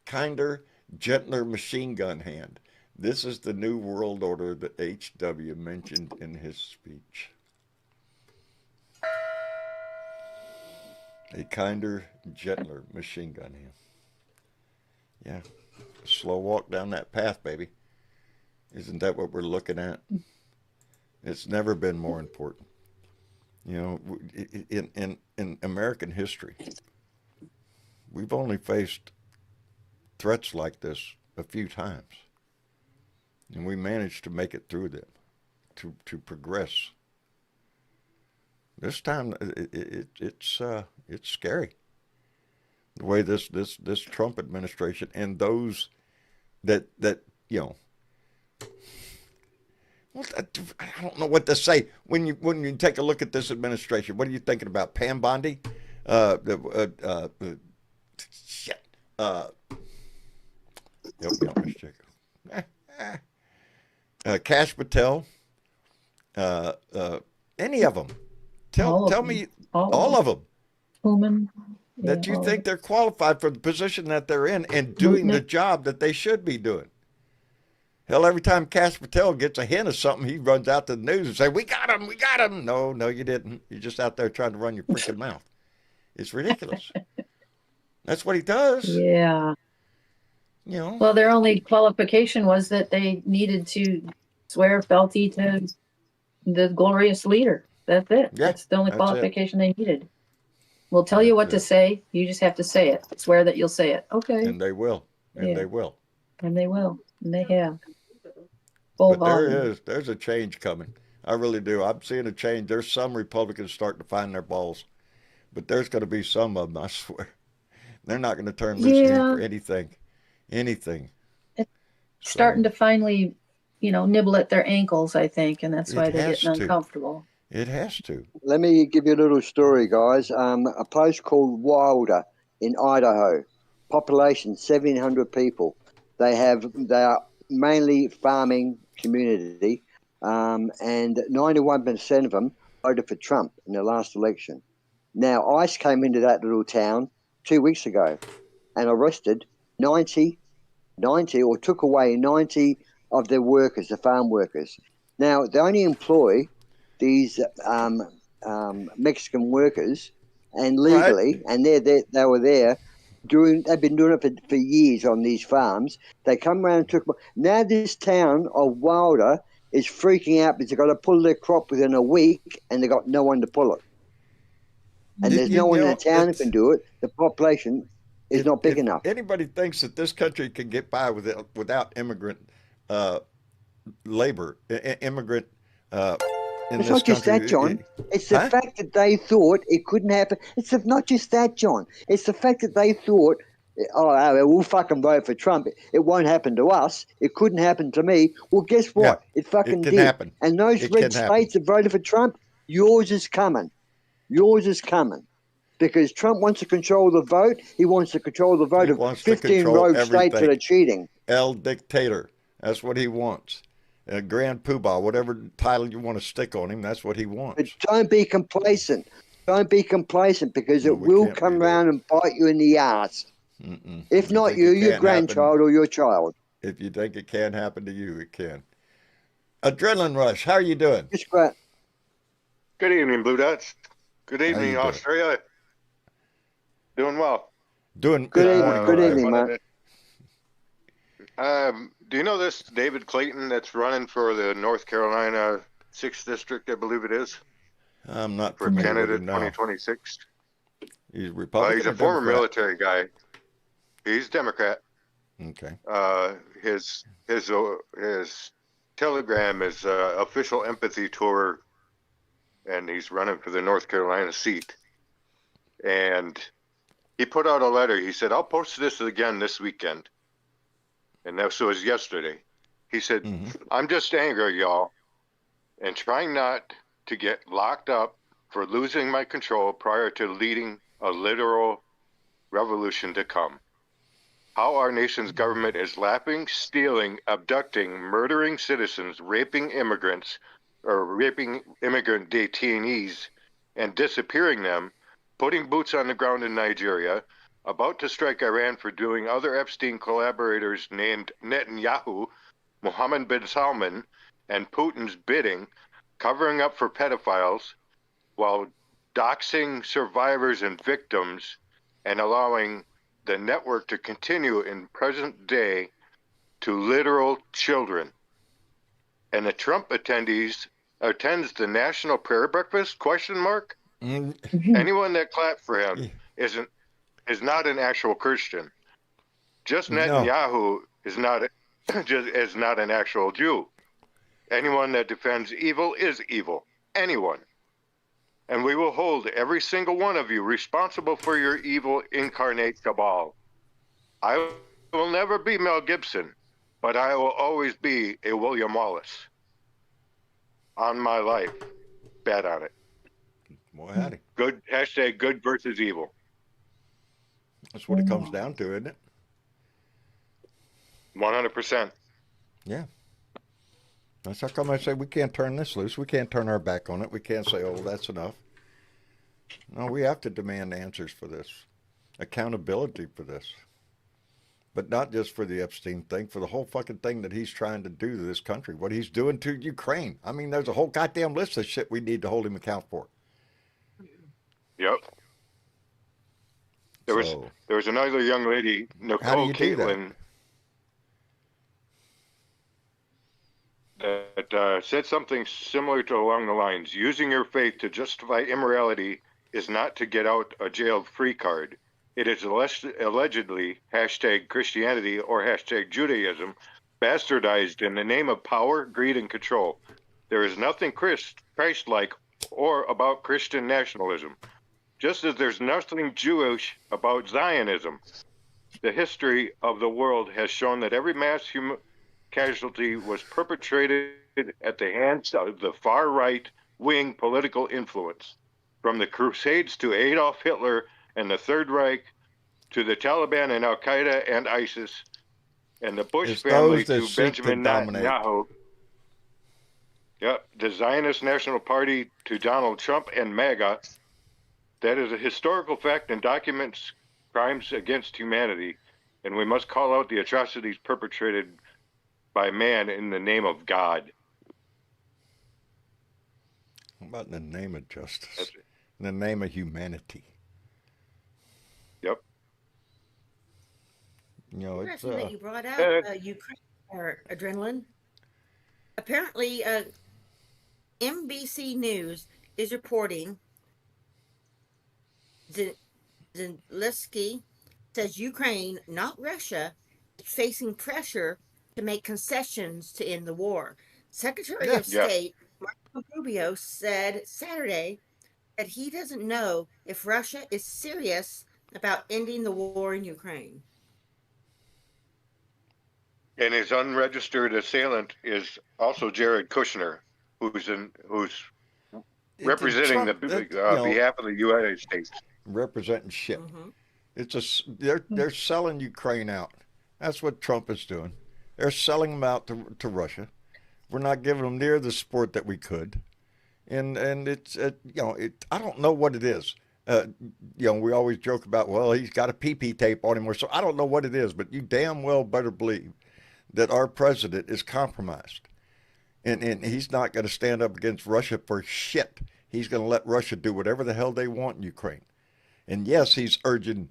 kinder, gentler machine gun hand. This is the new world order that H.W. mentioned in his speech. A kinder, gentler machine gun hand. Yeah, slow walk down that path, baby. Isn't that what we're looking at? It's never been more important. In American history, we've only faced threats like this a few times, and we managed to make it through them, to progress. This time, it's scary. The way this Trump administration and those that well, I don't know what to say when you take a look at this administration. What are you thinking about? Pam Bondi, shit. Help me out, Miss Chico. Kash Patel. Any of them? Tell me all of them. Human. That you think they're qualified for the position that they're in and doing the job that they should be doing. Hell, every time Kash Patel gets a hint of something, he runs out to the news and say, we got him. No, you didn't. You're just out there trying to run your freaking mouth. It's ridiculous. That's what he does. Yeah. Well, their only qualification was that they needed to swear fealty to the glorious leader. That's it. Yeah, that's the only that's qualification they needed. We'll tell you what to say. You just have to say it. Swear that you'll say it. Okay. And they will. And they will. And they will. And they have. But there's a change coming. I really do. I'm seeing a change. There's some Republicans starting to find their balls. But there's going to be some of them, I swear. They're not going to turn loose for anything. Anything. It's starting to finally, nibble at their ankles, I think. And that's why they're getting uncomfortable. It has to. Let me give you a little story, guys. A place called Wilder in Idaho. Population 1,700 people. They are mainly farming community, and 91% of them voted for Trump in the last election. Now, ICE came into that little town 2 weeks ago and arrested 90 or took away 90 of their workers, the farm workers. Now, they only employ these Mexican workers, and legally, and they were there they've been doing it for years on these farms. They come around and took. Now this town of Wilder is freaking out because they've got to pull their crop within a week, and they've got no one to pull it. And there's no one in the town who can do it. The population is not big enough. Anybody thinks that this country can get by without immigrant labor, immigrant in It's this not just that, country. John. It's the Huh? fact that they thought it couldn't happen. Not just that, John. It's the fact that they thought, we'll fucking vote for Trump. It won't happen to us. It couldn't happen to me. Well, guess Yeah, what? It it fucking can did. happen. And those It red can happen. states that voted for Trump, yours is coming. Yours is coming. Because Trump wants to control the vote. He wants to control the vote He of wants to 15 control rogue states that everything. are cheating. El Dictator. That's what he wants. Grand Poobah, whatever title you want to stick on him, that's what he But wants. don't be complacent. Don't be complacent because No, it we will can't come be that. round and bite you in the ass. Mm-mm. If not think you, it your can't happen, grandchild or your child. if you think it can happen to you, it can. Adrenaline Rush, how are you doing? Just great. Good evening, Blue Dots. Good How you evening, doing? Australia. Doing well. Doing Good evening, morning, good okay. evening, mate. Do you know this David Clayton that's running for the North Carolina 6th District, I believe it is, I'm not for familiar with candidate him now. 2026? He's Republican He's or a former Democrat? military guy. He's Democrat. Okay. His telegram is official empathy tour, and he's running for the North Carolina seat. And he put out a letter. He said, "I'll post this again this weekend." And that was yesterday. He said, "I'm just angry, y'all, and trying not to get locked up for losing my control prior to leading a literal revolution to come. How our nation's government is lapping, stealing, abducting, murdering citizens, raping immigrants, or raping immigrant detainees, and disappearing them, putting boots on the ground in Nigeria, about to strike Iran for doing other Epstein collaborators named Netanyahu, Mohammed bin Salman, and Putin's bidding, covering up for pedophiles, while doxing survivors and victims, and allowing the network to continue in present day to literal children. And the Trump attends the National Prayer Breakfast? ? Anyone that clapped for him is not an actual Christian. Just No. Netanyahu is not an actual Jew. Anyone that defends evil is evil. Anyone. And we will hold every single one of you responsible for your evil incarnate cabal. I will never be Mel Gibson, but I will always be a William Wallace. On my life. Bet on it. Boy, howdy. Good hashtag good versus evil. That's what it comes down to, isn't it? 100%. Yeah. That's how come I say we can't turn this loose. We can't turn our back on it. We can't say, oh, that's enough. No, we have to demand answers for this, accountability for this. But not just for the Epstein thing, for the whole fucking thing that he's trying to do to this country, what he's doing to Ukraine. I mean, there's a whole goddamn list of shit we need to hold him account for. Yep. There was another young lady, Nicole Caitlin, that said something similar to along the lines, using your faith to justify immorality is not to get out a jail free card. It is allegedly hashtag Christianity or hashtag Judaism bastardized in the name of power, greed, and control. There is nothing Christ-like or about Christian nationalism, just as there's nothing Jewish about Zionism. The history of the world has shown that every mass casualty was perpetrated at the hands of the far-right wing political influence, from the Crusades to Adolf Hitler and the Third Reich, to the Taliban and Al-Qaeda and ISIS, and the Bush family to Benjamin Netanyahu. Yep, the Zionist National Party to Donald Trump and MAGA. That is a historical fact and documents crimes against humanity, and we must call out the atrocities perpetrated by man in the name of God. How about in the name of justice? In the name of humanity? Yep. You know, it's Interesting that you brought out Ukraine or adrenaline. Apparently, NBC News is reporting Zelensky says Ukraine, not Russia, is facing pressure to make concessions to end the war. Secretary Yeah. of State Marco Rubio said Saturday that he doesn't know if Russia is serious about ending the war in Ukraine. And his unregistered assailant is also Jared Kushner, who's representing Trump, behalf of the United States. representing shit. Mhm. They're selling Ukraine out. That's what Trump is doing. They're selling them out to Russia. We're not giving them near the support that we could, and it's I don't know what it is. We always joke about, well, he's got a PP tape on him, or so. I don't know what it is, but you damn well better believe that our president is compromised, and he's not going to stand up against Russia for shit. He's going to let Russia do whatever the hell they want in Ukraine. And yes, he's urging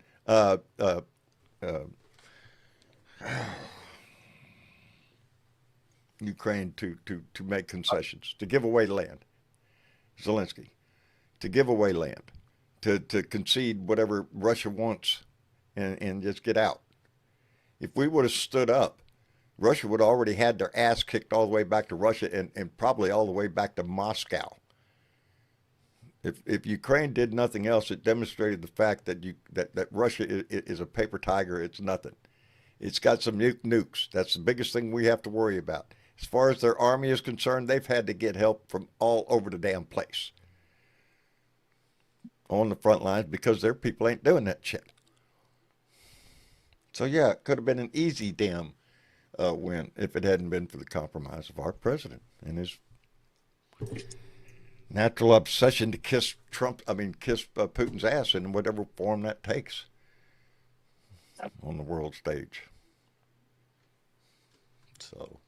Ukraine to make concessions, to give away land. Zelensky, to give away land, to concede whatever Russia wants and just get out. If we would have stood up, Russia would have already had their ass kicked all the way back to Russia and probably all the way back to Moscow. If Ukraine did nothing else, it demonstrated the fact that Russia is a paper tiger. It's nothing. It's got some nukes. That's the biggest thing we have to worry about. As far as their army is concerned, they've had to get help from all over the damn place on the front lines because their people ain't doing that shit. So yeah, it could have been an easy damn win if it hadn't been for the compromise of our president and his natural obsession to kiss Putin's ass in whatever form that takes on the world stage. So.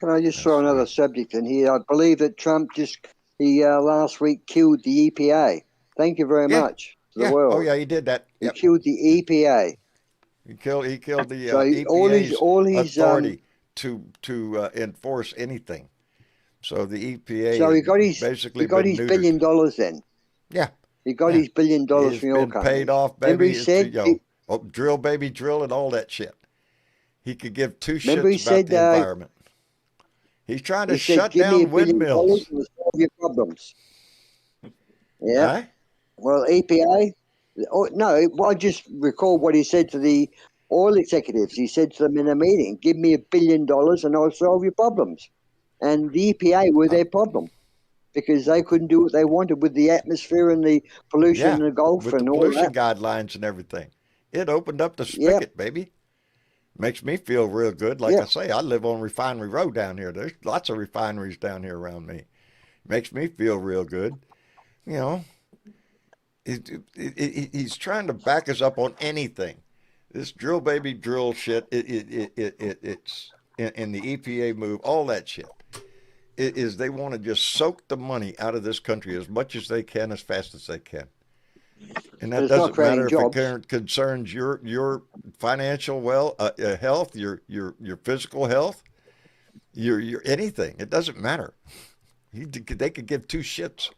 Can I just throw another subject in here? I believe that Trump last week killed the EPA. Thank you very much to the world. Oh yeah, he did that. He killed the EPA. He killed the So EPA's all his authority to enforce anything. So the EPA. So he got his neutered. $1 billion then. Yeah. He got his $1 billion He's from your been company. paid off, baby. Remember he said, drill, baby, drill, and all that shit. He could give two Remember shits about the environment. He's trying to shut down windmills. To solve your problems. Yeah. Huh? Well, EPA. No, I just recall what he said to the oil executives. He said to them in a meeting, "Give me $1 billion and I'll solve your problems." And the EPA were their problem because they couldn't do what they wanted with the atmosphere and the pollution in the Gulf with and the all pollution that. guidelines and everything. It opened up the spigot, baby. Makes me feel real good. Like I say, I live on Refinery Road down here. There's lots of refineries down here around me. Makes me feel real good. He's trying to back us up on anything. This drill baby drill shit, it's in the EPA move, all that shit. They want to just soak the money out of this country as much as they can, as fast as they can. And that doesn't matter if it concerns your financial health, your physical health, your anything. It doesn't matter. They could give two shits.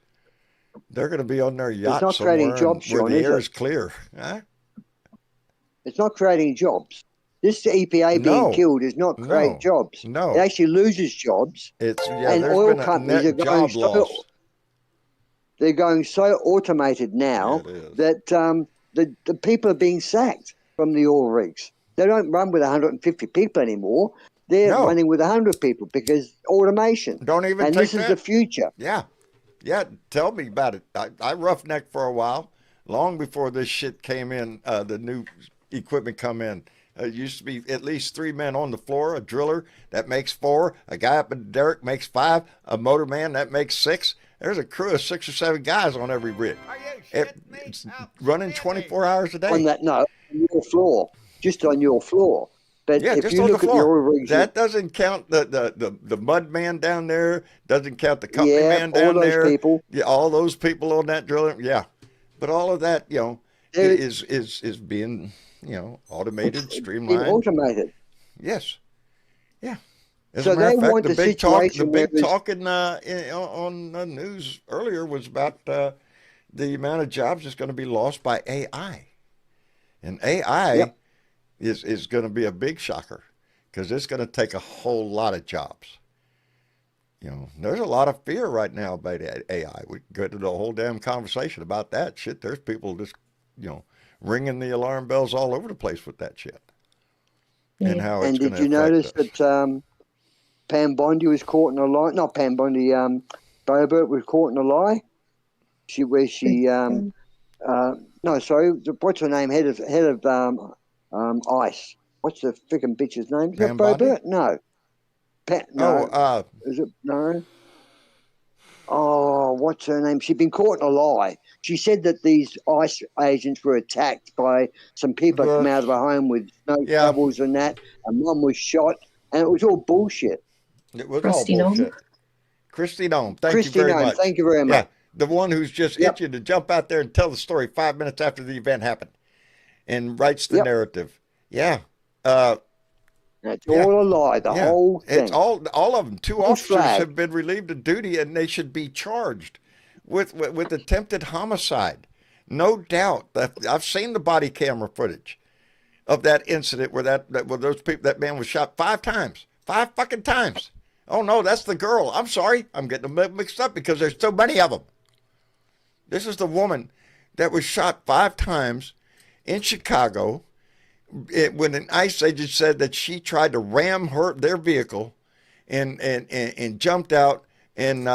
They're going to be on their yacht somewhere where the air is clear. Huh? It's not creating jobs. This EPA being killed is not create jobs. No, it actually loses jobs. And there's oil companies are going they're going so automated now that the people are being sacked from the oil rigs. They don't run with 150 people anymore. They're running with 100 people because automation. Don't even and take this is the future. Yeah. Tell me about it. I roughnecked for a while, long before this shit came in. The new equipment come in. It used to be at least 3 men on the floor. A driller that makes 4. A guy up in the derrick makes 5. A motorman that makes 6. There's a crew of 6 or 7 guys on every rig. It's running 24 hours a day. On your floor, just on your floor. But if you look at the oil rigs, that doesn't count the mud man down there. Doesn't count the company man down there. People. Yeah, all those people on that driller. Yeah, but all of that, is being automated, streamlined. Automated. Yes. Yeah. As so a matter they of fact, want the big talk on the news earlier was about the amount of jobs that's going to be lost by AI, and AI is going to be a big shocker. because it's going to take a whole lot of jobs. You know, there's a lot of fear right now about AI. We could go to the whole damn conversation about that shit. There's people just, you know, ringing the alarm bells all over the place with that shit. And Yeah. how it's And going did to you affect notice us. that Pam Bondi was caught in a lie? Not Pam Bondi. Boebert was caught in a lie. No, sorry. What's her name? Head of ICE. What's the freaking bitch's name? Is it Pam Bondi? Boebert? No. No. Oh, Is it no? Oh, what's her name? She'd been caught in a lie. She said that these ICE agents were attacked by some people that come out of a home with snow Yeah. shovels and that, and one was shot, and it was all bullshit. it was Christy all Nome? bullshit. Christy Nome, thank Christy you very Nome, much. thank you very much. Yeah, the one who's just Yep. itching to jump out there and tell the story 5 minutes after the event happened and writes the Yep. narrative. Yeah. It's Yeah. all a lie, the Yeah, whole thing. it's all of them. Two False officers flag. have been relieved of duty, and they should be charged with attempted homicide. No doubt. I've seen the body camera footage of that incident where that man was shot 5 times, 5 fucking times. Oh no, that's the girl. I'm sorry, I'm getting them mixed up because there's so many of them. This is the woman that was shot 5 times in Chicago. When an ICE agent said that she tried to ram their vehicle and jumped out, and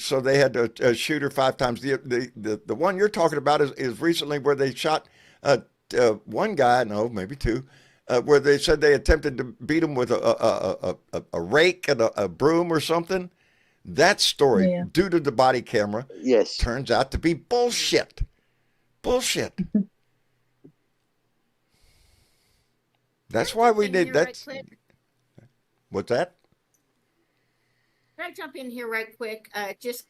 so they had to shoot her 5 times. The one you're talking about is recently where they shot one guy, no, maybe 2, where they said they attempted to beat him with a rake and a broom or something. That story, Yeah. due to the body camera, Yes. turns out to be bullshit. Bullshit. That's why we need that's. What's that? Can I jump in here right quick? Just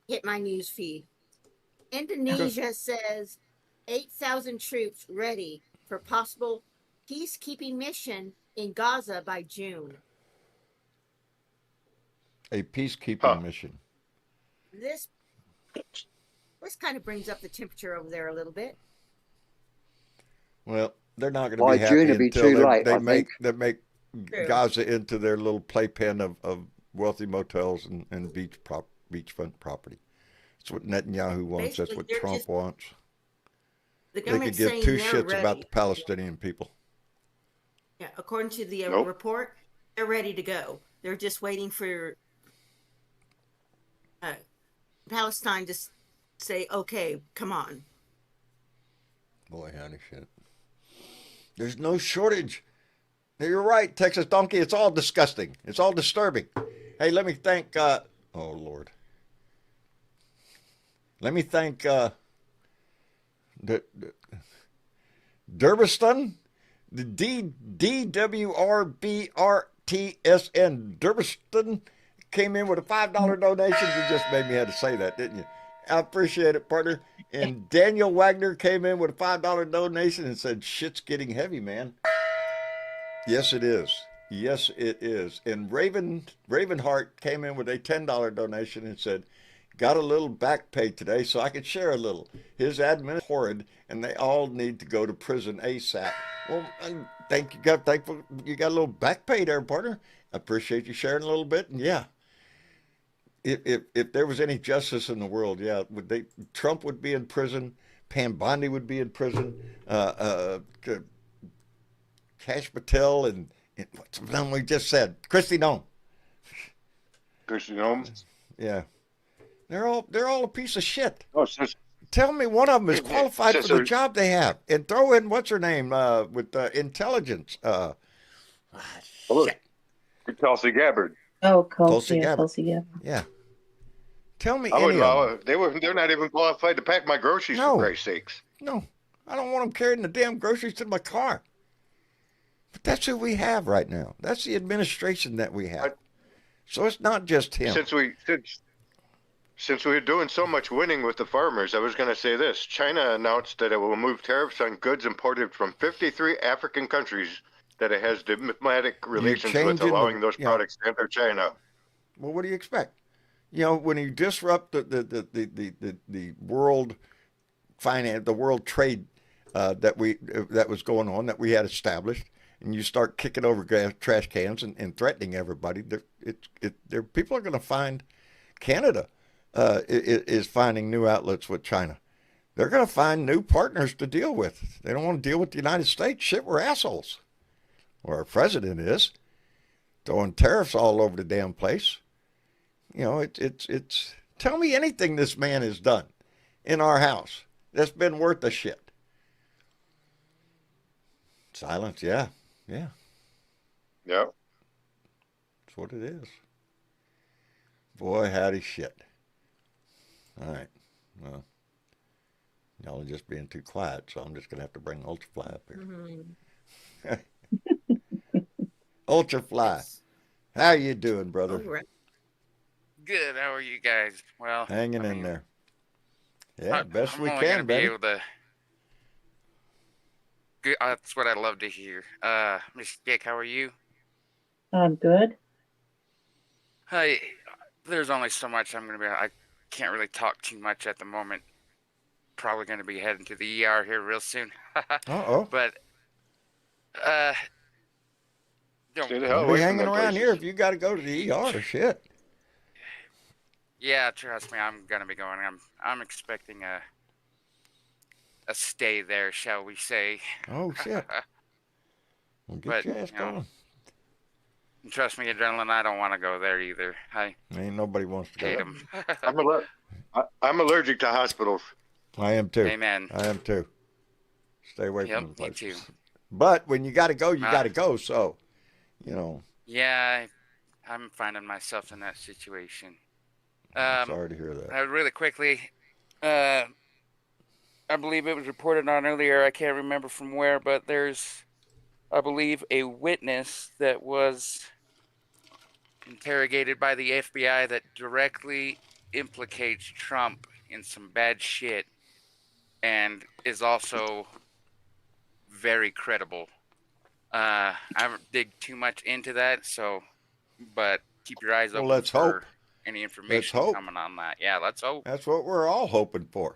hit my news feed. Indonesia says 8,000 troops ready for possible peacekeeping mission in Gaza by June. A peacekeeping mission. This kind of brings up the temperature over there a little bit. Well, they're not going to By be happy June, it'll be until too late, they I make think. True. Gaza into their little playpen of wealthy motels and beachfront property. That's what Netanyahu wants. Basically, That's what they're Trump just- wants. The They could government's give saying 2 they're shits ready. about the Palestinian people. Yeah, according to the Nope. report, they're ready to go. They're just waiting for Palestine to say, "Okay, come on." Boy, honey, shit. There's no shortage. You're right, Texas Donkey. It's all disgusting. It's all disturbing. Hey, let me thank. Oh Lord. Let me thank Durbiston, the DWRBRTSN. Durbiston came in with a $5 donation. You just made me have to say that, didn't you? I appreciate it, partner. And Daniel Wagner came in with a $5 donation and said, "Shit's getting heavy, man." Yes, it is. Yes, it is. And Ravenheart came in with a $10 donation and said, "Got a little back pay today, so I could share a little. His admin is horrid, and they all need to go to prison ASAP." Well, thankful you got a little back pay there, partner. I appreciate you sharing a little bit. And yeah, if there was any justice in the world, yeah, Trump would be in prison, Pam Bondi would be in prison, Cash Patel, and what's the name we just said? Christy Nome. Christy Nome. Yeah. They're all a piece of shit. Oh, since Tell me one of them is qualified for the Sister- job they have. And throw in, what's her name, with intelligence. Shit. Tulsi Gabbard. Oh, Tulsi Kelsey. Gabbard. Kelsey, yeah. Yeah. Tell me I any would, of them. they're not even qualified to pack my groceries, No. for Christ's sakes. No, I don't want them carrying the damn groceries to my car. But that's who we have right now. That's the administration that we have. So it's not just him. Since we're doing so much winning with the farmers, I was going to say this. China announced that it will move tariffs on goods imported from 53 African countries that it has diplomatic relations with, changing allowing the- those yeah. products to enter China. Well, what do you expect? You know, when you disrupt the world finance, the world trade that was going on, that we had established, and you start kicking over trash cans and threatening everybody, people are going to find Canada is finding new outlets with China. They're going to find new partners to deal with. They don't want to deal with the United States. Shit, we're assholes. Or our president is throwing tariffs all over the damn place. You know, it's. Tell me anything this man has done in our house that's been worth a shit. Silence, yeah. Yep. That's what it is. Boy, howdy shit. All right. Well, y'all are just being too quiet, so I'm just going to have to bring Ultrafly up here. Ultrafly, how you doing, brother? All right. Good. How are you guys? Well, Hanging in there. Yeah, best I'm we only can, gonna be buddy. able to. Good. That's what I love to hear. Miss Dick, how are you? I'm good. Hi. There's only so much I'm gonna be. I can't really talk too much at the moment. Probably gonna be heading to the ER here real soon. Uh-oh. But don't. Stay the hell Don't away be from hanging them around places. here if you got to go to the ER. Shit. Yeah, trust me, I'm gonna be going. I'm expecting a stay there, shall we say? Oh, shit. Well, get But, your ass you know, going. Trust me, Adrenaline, I don't want to go there either. I Ain't nobody wants to hate go. them. I'm allergic to hospitals. I am too. Amen. I am too. Stay away Yep, from the me places. too. But when you got to go, you got to go. So, you know. Yeah, I'm finding myself in that situation. I'm sorry to hear that. Really quickly, I believe it was reported on earlier. I can't remember from where, but there's, I believe, a witness that was interrogated by the FBI that directly implicates Trump in some bad shit and is also very credible. I haven't dig too much into that, but keep your eyes Well, open let's for hope. any information hope. coming on that. Yeah, let's hope. That's what we're all hoping for.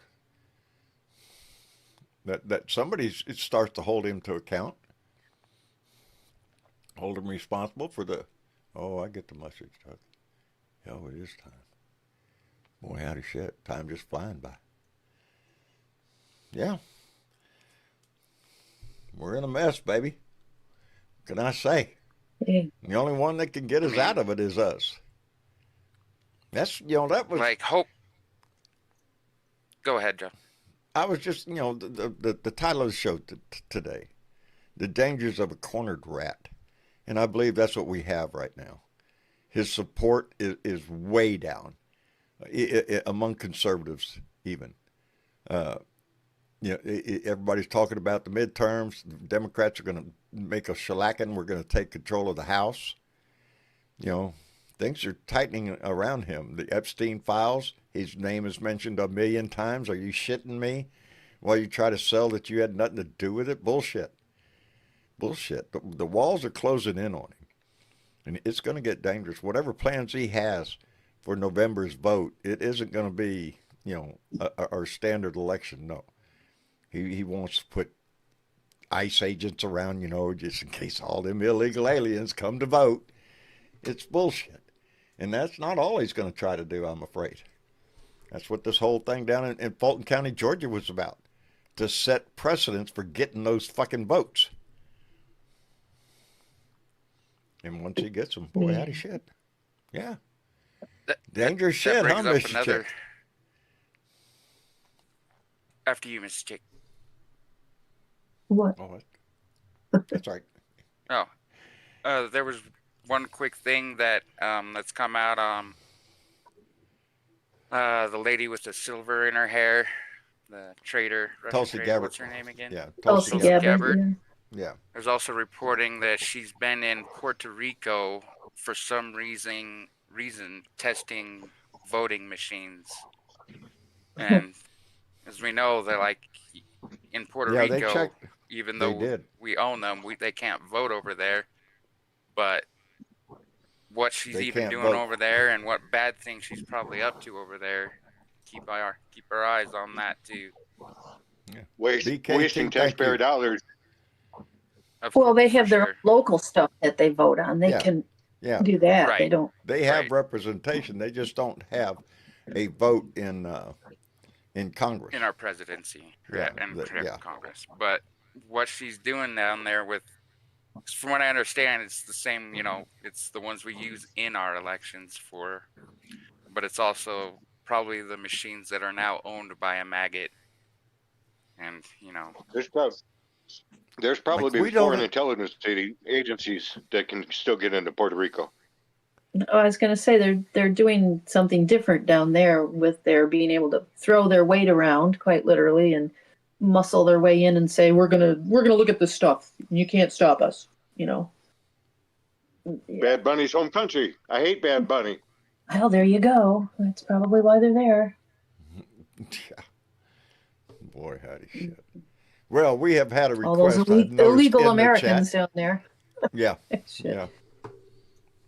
That somebody starts to hold him to account. Hold him responsible for the... Oh, I get the message, Chuck. Oh, it is time. Boy, howdy shit. Time just flying by. Yeah. We're in a mess, baby. What can I say? Yeah. The only one that can get us out of it is us. That's, that was... Like, hope. Go ahead, Joe. I was just, the title of the show today, The Dangers of a Cornered Rat. And I believe that's what we have right now. His support is way down, among conservatives even. Everybody's talking about the midterms. The Democrats are going to make a shellacking. We're going to take control of the House. Things are tightening around him. The Epstein files, his name is mentioned 1 million times. Are you shitting me? While you try to sell that you had nothing to do with it? Bullshit. The walls are closing in on him. And it's going to get dangerous. Whatever plans he has for November's vote, it isn't going to be, our standard election. No. He wants to put ICE agents around, just in case all them illegal aliens come to vote. It's bullshit. And that's not all he's going to try to do, I'm afraid. That's what this whole thing down in Fulton County, Georgia was about. To set precedents for getting those fucking votes. And once he gets them, boy, howdy shit. Yeah. Dangerous shit, huh, Mr. Chick? After you, Mr. Chick. What? Oh, that's right. Oh. There was one quick thing that's come out. The lady with the silver in her hair, the traitor. Tulsi trader, Gabbard. What's her name again? Yeah, Tulsi Gabbard. Gabbard. Yeah. There's also reporting that she's been in Puerto Rico for some reason testing voting machines. And as we know, they're like in Puerto Rico, even though we own them, they can't vote over there. But what she's even doing over there and what bad things she's probably up to over there, keep our eyes on that too. Yeah. Wasting taxpayer dollars. Well, they have for their sure. local stuff that they vote on. They Yeah. can Yeah. do that. Right. They don't. They have Right. representation. They just don't have a vote in Congress. in our presidency Yeah, and yeah. Congress. But what she's doing down there with, from what I understand, it's the same. It's the ones we use in our elections for, but it's also probably the machines that are now owned by a maggot. And There's probably we foreign don't- intelligence agencies that can still get into Puerto Rico. I was going to say they're doing something different down there with their being able to throw their weight around, quite literally, and muscle their way in and say we're gonna look at this stuff. You can't stop us. Yeah. Bad Bunny's home country. I hate Bad Bunny. Well, there you go. That's probably why they're there. Yeah. Boy, howdy shit. Well, we have had a All those request. I've noticed illegal in the Americans chat. down there. Yeah. Shit. Yeah.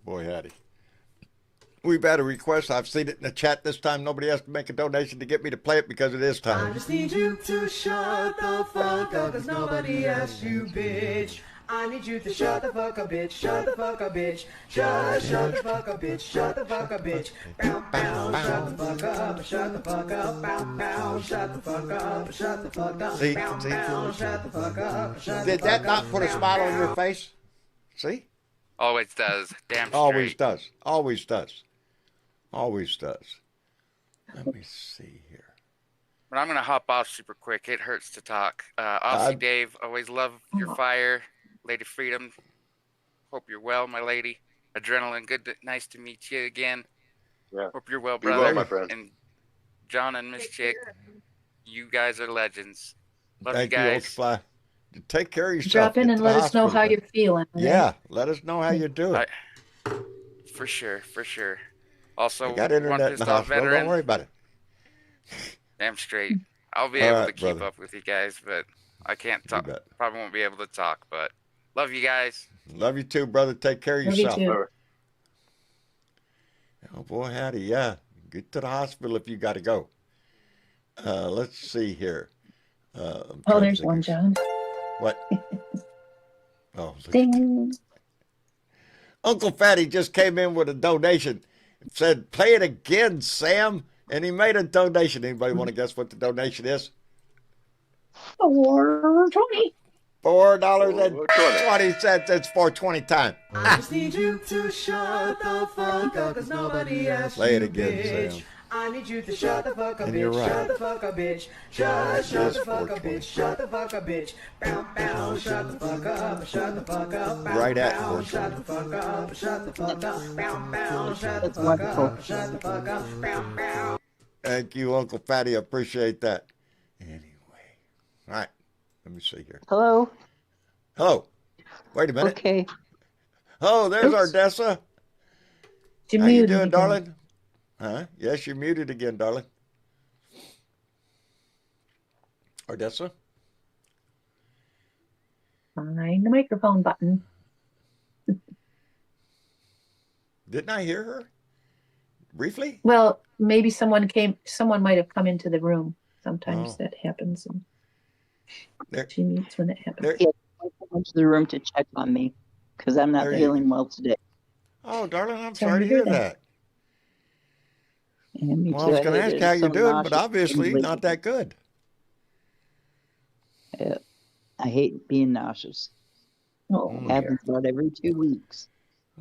Boy, howdy. We've had a request. I've seen it in the chat this time. Nobody has to make a donation to get me to play it because it is I time. just need you to shut the fuck up, cause nobody asked you, bitch. I need you to shut the fuck up, bitch. Shut the fuck up, bitch. Shut the fuck up, bitch. Shut the fuck up, bitch. Bow, bow, shut the fuck up, shut the fuck up, bow, bow, shut the fuck up, shut the fuck up, See? bow, bow, shut the fuck up, shut the Did fuck that not up, put a bow, smile on your bow. face? See? always does. Damn straight. Always does. Always does. Always does. Let me see here. But I'm gonna hop off super quick. It hurts to talk. Aussie Dave, always love your fire. Lady Freedom, hope you're well, my lady. Adrenaline, nice to meet you again. Yeah. Hope you're well, Be well, brother. my friend. And John and Miss Chick, you guys are legends. Love Thank you you, guys. Ultra. Take care of yourself. Drop in Get and to the let us know hospital, how man. you're feeling. okay? Yeah, let us know how you're doing. For sure, for sure. Also, I got one internet in pissed the off hospital. veteran. Don't worry about it. Damn straight. I'll be All able right, to keep brother. up with you guys, but I can't You talk. bet. Probably won't be able to talk, but love you guys. Love you too, brother. Take care of Love you yourself. too. Oh boy, howdy, yeah. Get to the hospital if you got to go. Let's see here. I'm Oh, trying to there's think one, of- John. What? Oh, look at that. Ding. Uncle Fatty just came in with a donation. Said, "Play it again, Sam." And he made a donation. Anybody want to guess what the donation is? $4.20. $4.20. It's 420 time. I just need you to shut the fuck up, cause nobody asked Play it you, again, bitch. Sam. I need you to shut the fuck up, And bitch. you're right. Shut the fuck up, bitch. Shut It the is fuck up, 420. bitch. Shut the fuck up, bitch. Bow, bow, shut the fuck up, shut the fuck up, bow, Right at bow, 420. shut the fuck up, shut the fuck up, bow, bow, shut the fuck up, shut the fuck up, bow, bow. Thank you, Uncle Fatty. I appreciate that. Anyway. All right. Let me see here. Hello. Hello. Wait a minute. Okay. Oh, there's Oops. Ardessa. You How you muted doing, again. darling? Huh? Yes, you're muted again, darling. Ardessa? Find the microphone button. Didn't I hear her? Briefly? Well, maybe someone might have come into the room. Sometimes Oh. that happens. And There, she mutes when that happens. there. Yeah, I went to the room to check on me because I'm not There you feeling well today. Oh, darling, I'm Sorry sorry to to hear hear that. And me Well, I too. was going to had ask how you're some doing, but nauseous obviously feeling. not that good. I hate being nauseous. Oh, Mm. dear. Happens about every 2 weeks.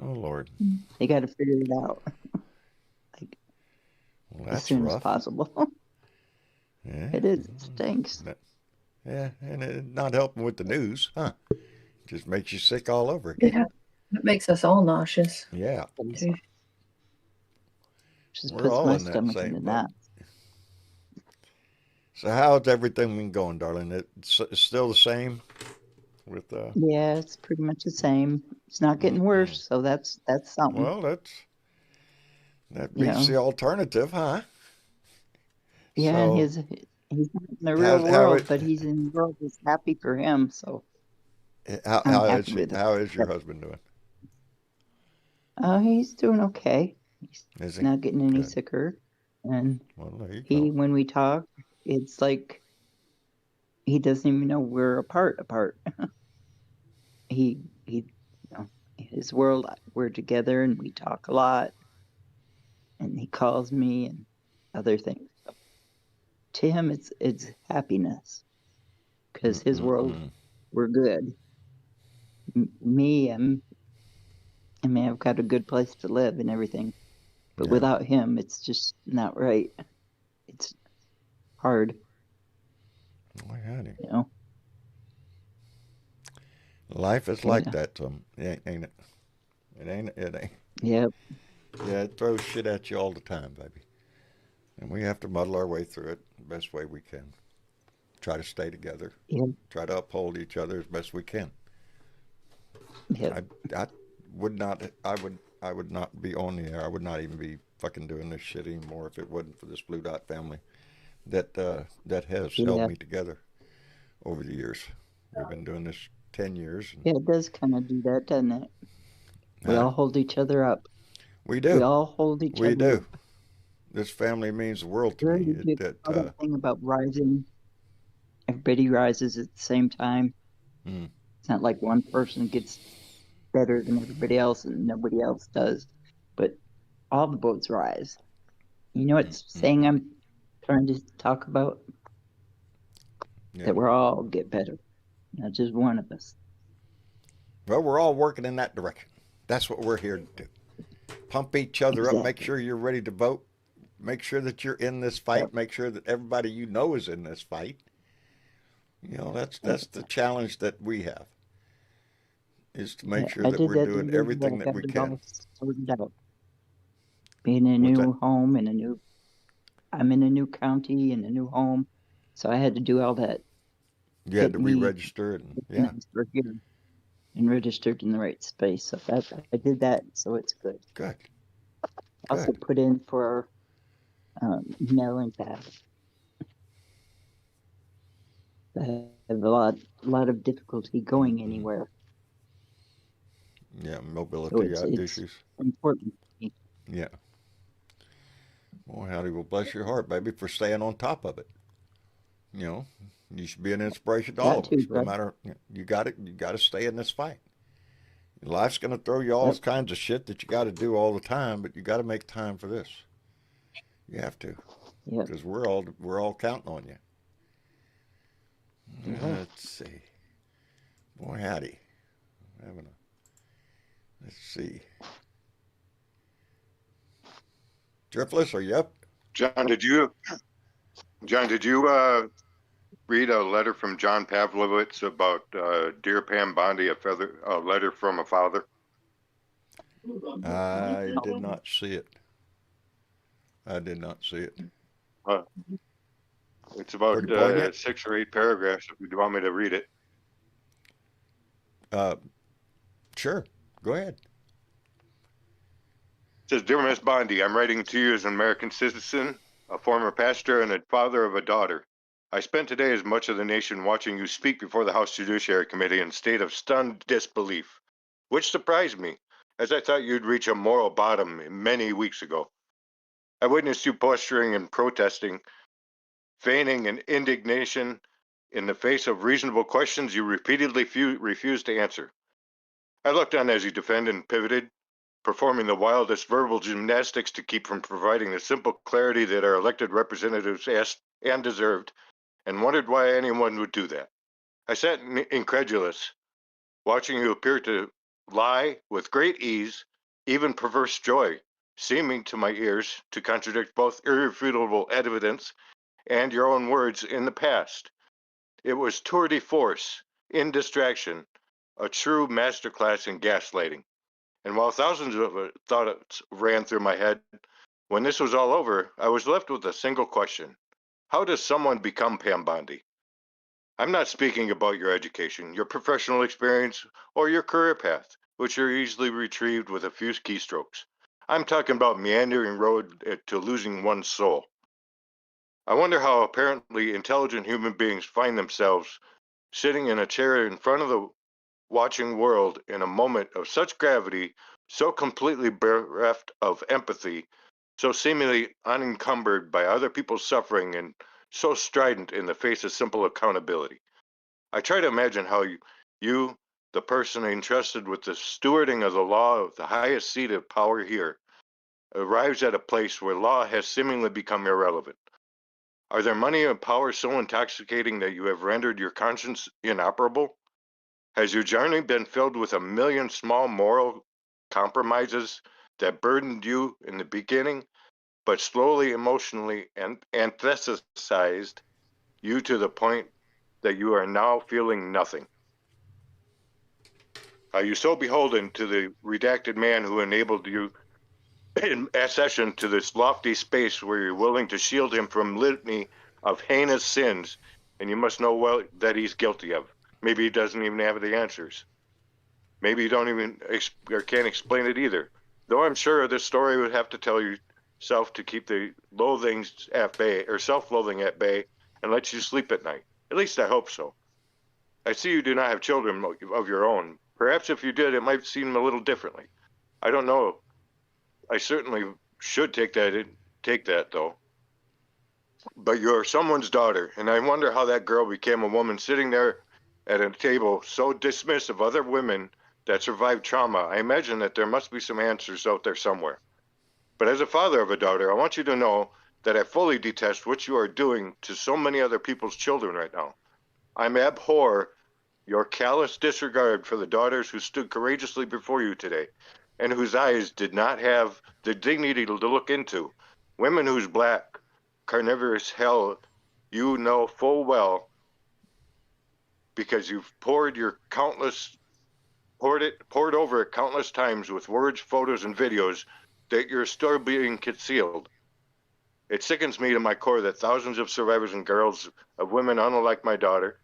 Oh, Lord. They got to figure it out Well, as that's soon rough. as possible. Yeah. It is. It stinks. Yeah, and it not helping with the news, huh? Just makes you sick all over again. Yeah, it makes us all nauseous. Yeah. Just We're puts all my in that stomach same into boat. knots. So how's everything been going, darling? It's still the same with Yeah, it's pretty much the same. It's not getting worse, so that's something. well, that You beats know. the alternative, huh? Yeah, So, and he's not in the real how world, it- but he's in the world that's happy for him. So how I'm is happy with it. how is your husband doing? he's doing okay. He's Is he? not getting any Good. sicker, and Well, there you he, go. when we talk, it's like he doesn't even know we're apart. he, you know, his world, we're together and we talk a lot, and he calls me and other things. So to him, it's happiness, because his world, we're good. Me, I mean, I've got a good place to live and everything, but without him, it's just not right. It's hard, Boy, howdy. you know. Life is like that, ain't it? It ain't. Yep. Yeah, it throws shit at you all the time, baby. And we have to muddle our way through it the best way we can. Try to stay together. Yep. Try to uphold each other as best we can. Yep. I would not be on the air. I would not even be fucking doing this shit anymore if it wasn't for this Blue Dot family that has held me together over the years. We've been doing this 10 years. Yeah, it does kind of do that, doesn't it? We all hold each other up. We do. We all hold each other up. We do. This family means the world to me. That thing about rising, everybody rises at the same time. It's not like one person gets better than everybody else and nobody else does, but all the boats rise. You know what saying I'm trying to talk about? Yeah. That we're all get better, not just one of us. Well, we're all working in that direction. That's what we're here to do. Pump each other up. Make sure you're ready to vote. Make sure that you're in this fight. Make sure that everybody you know is in this fight. You know, that's the challenge that we have, is to make sure that we're doing everything that we can. Being in a new home, I'm in a new county, in a new home, so I had to do all that. You had to re-register and registered in the right space. So I did that, so it's good. Good. Also put in for mailing pad. I have a lot of difficulty going anywhere. Yeah, mobility issues. It's important. Yeah. Well, howdy, well, bless your heart, baby, for staying on top of it. You know, you should be an inspiration to all of us. No matter, you got to stay in this fight. Life's going to throw you all kinds of shit that you got to do all the time, but you got to make time for this. You have to, because we're all counting on you. Let's see. Boy, howdy. Let's see. Driftless, are you up? John, did you read a letter from John Pavlovitz about Dear Pam Bondi, a letter from a father? I did not see it. It's about 6 or 8 paragraphs. If you want me to read it. Sure. Go ahead. It says, Dear Miss Bondi, I'm writing to you as an American citizen, a former pastor, and a father of a daughter. I spent today as much of the nation watching you speak before the House Judiciary Committee in a state of stunned disbelief, which surprised me, as I thought you'd reach a moral bottom many weeks ago. I witnessed you posturing and protesting, feigning an indignation in the face of reasonable questions you repeatedly refused to answer. I looked on as you defended and pivoted, performing the wildest verbal gymnastics to keep from providing the simple clarity that our elected representatives asked and deserved, and wondered why anyone would do that. I sat incredulous, watching you appear to lie with great ease, even perverse joy, seeming to my ears to contradict both irrefutable evidence and your own words in the past. It was tour de force, in distraction, a true masterclass in gaslighting. And while thousands of thoughts ran through my head, when this was all over, I was left with a single question. How does someone become Pam Bondi? I'm not speaking about your education, your professional experience, or your career path, which are easily retrieved with a few keystrokes. I'm talking about meandering road to losing one's soul. I wonder how apparently intelligent human beings find themselves sitting in a chair in front of the watching world in a moment of such gravity, so completely bereft of empathy, so seemingly unencumbered by other people's suffering, and so strident in the face of simple accountability. I try to imagine how you, the person entrusted with the stewarding of the law of the highest seat of power here, arrives at a place where law has seemingly become irrelevant? Are there money and power so intoxicating that you have rendered your conscience inoperable? Has your journey been filled with a million small moral compromises that burdened you in the beginning, but slowly emotionally anthesized you to the point that you are now feeling nothing? Are you so beholden to the redacted man who enabled you in accession to this lofty space where you're willing to shield him from litany of heinous sins, and you must know well that he's guilty of? Maybe he doesn't even have the answers. Maybe you don't even or can't explain it either. Though I'm sure this story would have to tell yourself to keep the loathings at bay, or self-loathing at bay, and let you sleep at night. At least I hope so. I see you do not have children of your own. Perhaps if you did, it might seem a little differently. I don't know. I certainly should take that though. But you're someone's daughter, and I wonder how that girl became a woman sitting there at a table so dismissive of other women that survived trauma. I imagine that there must be some answers out there somewhere. But as a father of a daughter, I want you to know that I fully detest what you are doing to so many other people's children right now. I abhor your callous disregard for the daughters who stood courageously before you today, and whose eyes did not have the dignity to look into. Women whose black, carnivorous hell you know full well, because you've poured over it countless times with words, photos, and videos that you're still being concealed. It sickens me to my core that thousands of survivors and girls of women unlike my daughter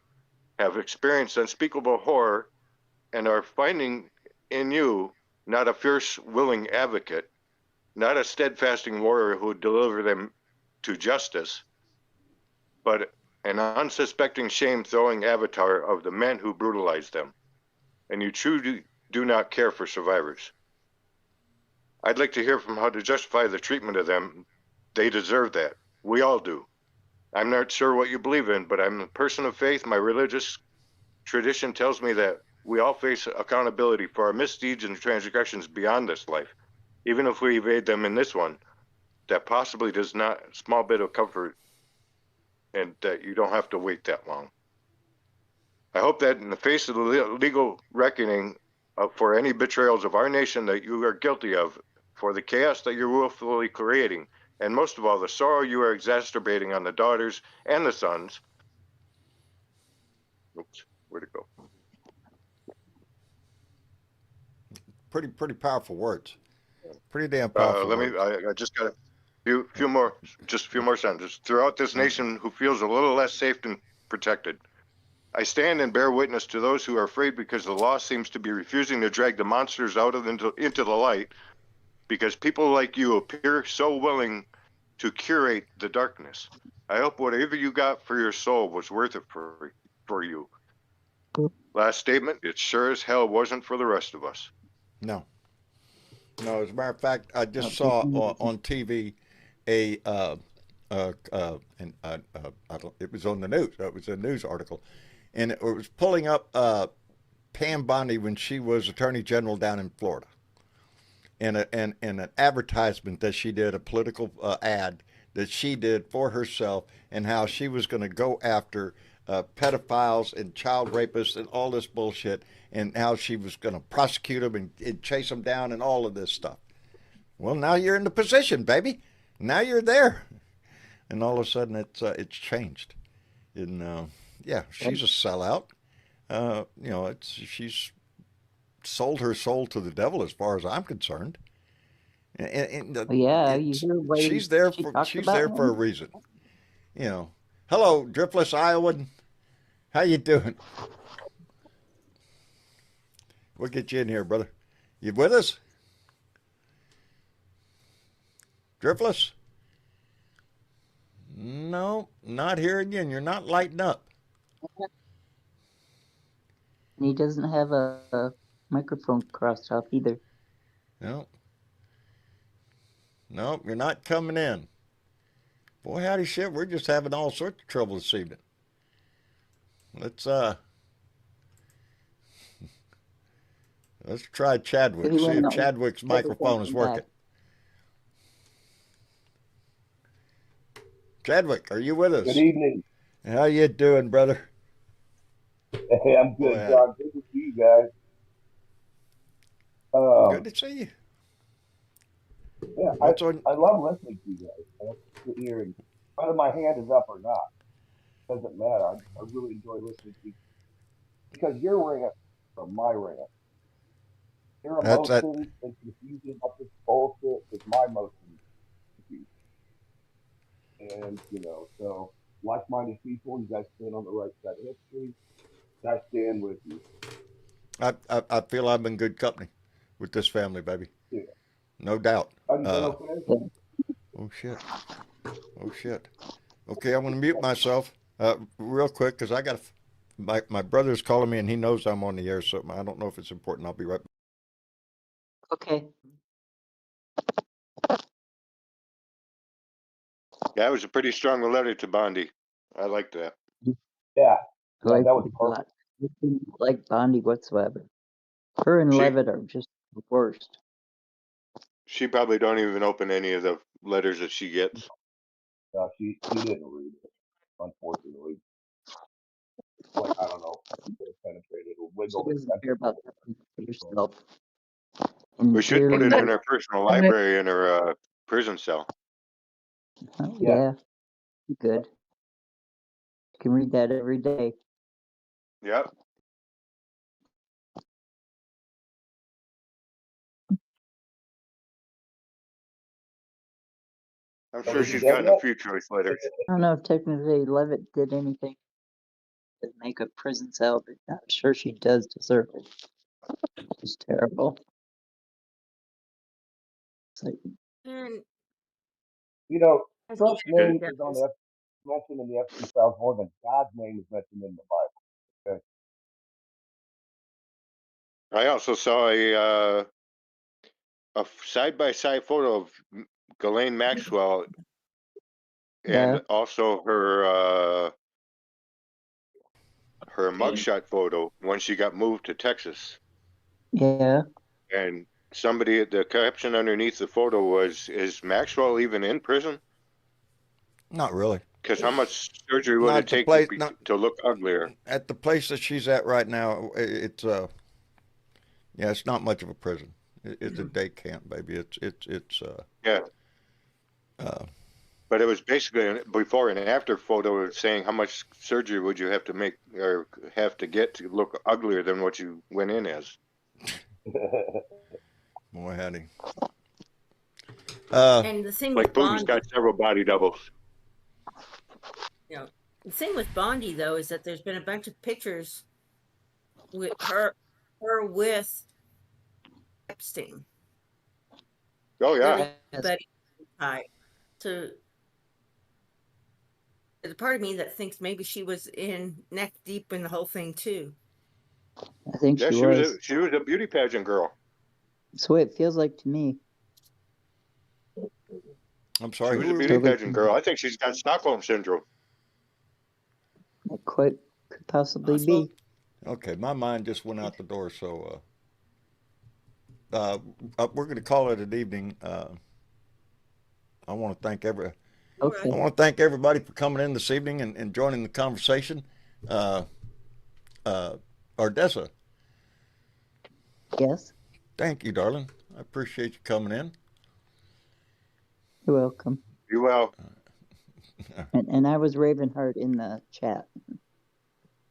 have experienced unspeakable horror and are finding in you not a fierce, willing advocate, not a steadfasting warrior who would deliver them to justice, but an unsuspecting shame-throwing avatar of the men who brutalized them. And you truly do not care for survivors. I'd like to hear from how to justify the treatment of them. They deserve that. We all do. I'm not sure what you believe in, but I'm a person of faith. My religious tradition tells me that we all face accountability for our misdeeds and transgressions beyond this life, even if we evade them in this one. That possibly does not a small bit of comfort, and that you don't have to wait that long. I hope that in the face of the legal reckoning for any betrayals of our nation that you are guilty of, for the chaos that you're willfully creating, and most of all, the sorrow you are exacerbating on the daughters and the sons. Oops, where'd it go? Pretty powerful words. Pretty damn powerful words. I just got a few more sentences. Throughout this nation who feels a little less safe and protected, I stand and bear witness to those who are afraid because the law seems to be refusing to drag the monsters out of into the light, because people like you appear so willing to curate the darkness. I hope whatever you got for your soul was worth it for you. Last statement, it sure as hell wasn't for the rest of us. No, as a matter of fact, I just saw on TV it was on the news. It was a news article, and it was pulling up Pam Bondi when she was Attorney General down in Florida, and an advertisement that she did, a political ad that she did for herself, and how she was going to go after pedophiles and child rapists and all this bullshit, and how she was going to prosecute them and chase them down and all of this stuff. Well, now you're in the position, baby. Now you're there, and all of a sudden it's changed. And yeah, she's a sellout. She's sold her soul to the devil as far as I'm concerned. She's there for a reason. Hello, Driftless Iowan. How you doing? We'll get you in here, brother. You with us? Driftless? No, not here again. You're not lighting up. He doesn't have a microphone crossed off either. No, you're not coming in. Boy, howdy shit, we're just having all sorts of trouble this evening. Let's Let's try Chadwick. We See went if on Chadwick's never microphone is came working. back. Chadwick, are you with us? Good evening. How you doing, brother? Hey, I'm Boy, good, John. Good to see you guys. good to see you. Yeah, What's on? I love listening to you guys. I love to hear, and whether my hand is up or not, doesn't matter. I really enjoy listening to you because your rant or my rant, your That's that. emotions and confusion about this bullshit is my emotions. And, so like-minded people, you guys stand on the right side of history. I stand with you. I feel I'm in good company with this family, baby. Yeah. No doubt. How you been, okay? Oh shit. Oh shit. Okay, I'm gonna mute myself real quick because I got my brother's calling me and he knows I'm on the air, so I don't know if it's important. I'll be right back. Okay. That was a pretty strong letter to Bondi. I like that. Yeah. Like, that was perfect. didn't like Bondi whatsoever. Her and Levitt are just the worst. She probably don't even open any of the letters that she gets. No, she didn't read it, unfortunately. Like, I don't know, penetrated or She wiggled or doesn't care about herself. We should put it in her personal library in her prison cell. Yeah, good. You can read that every day. Yep. I'm sure she's gotten a few choice letters. I don't know if technically Levitt did anything to make a prison cell, but I'm sure she does deserve it. It's terrible. It's like, And Trump's name is on the mentioned in the Epstein files more than God's name is mentioned in the Bible. Okay. I also saw a side-by-side photo of Ghislaine Maxwell and also her mugshot photo when she got moved to Texas. Yeah. And the caption underneath the photo was, "Is Maxwell even in prison?" Not really. Because how much surgery would it take to look uglier? At the place that she's at right now, it's it's not much of a prison. It's a day camp, baby. It's yeah. But it was basically a before and after photo saying how much surgery would you have to make or have to get to look uglier than what you went in as. Boy, howdy. And the thing like with Putin's got several body doubles. The thing with Bondi though is that there's been a bunch of pictures with her with Epstein. Oh yeah. So there's a part of me that thinks maybe she was in neck deep in the whole thing too. I think she was. She was a beauty pageant girl. That's what it feels like to me. I'm sorry. She was a beauty pageant girl. I think she's got Stockholm syndrome. That could possibly be. Okay, my mind just went out the door, so we're going to call it an evening. I want to thank everybody for coming in this evening and joining the conversation. Ardessa. Yes. Thank you, darling. I appreciate you coming in. You're welcome. You're welcome. And I was Ravenheart in the chat.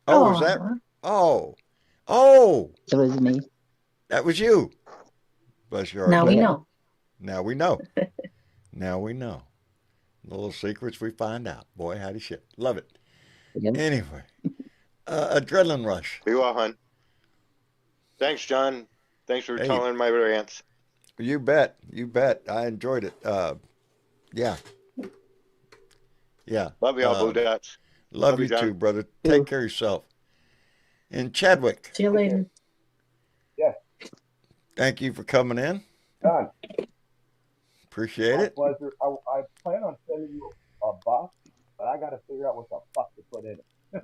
Oh, was that? Oh. That was me. That was you. Bless your heart. Now we know. Now we know. Now we know. The little secrets we find out. Boy, howdy shit. Love it. Yep. Anyway, adrenaline rush. Be well, hon. Thanks, John. Thanks for telling my rants. You bet. You bet. I enjoyed it. Yeah. Yeah. Love y'all, Blue Dots. Love you too, brother. Take care of yourself. And Chadwick. See you later. Yeah. Thank you for coming in. John. Appreciate it. My pleasure. I plan on sending you a box, but I got to figure out what the fuck to put in it.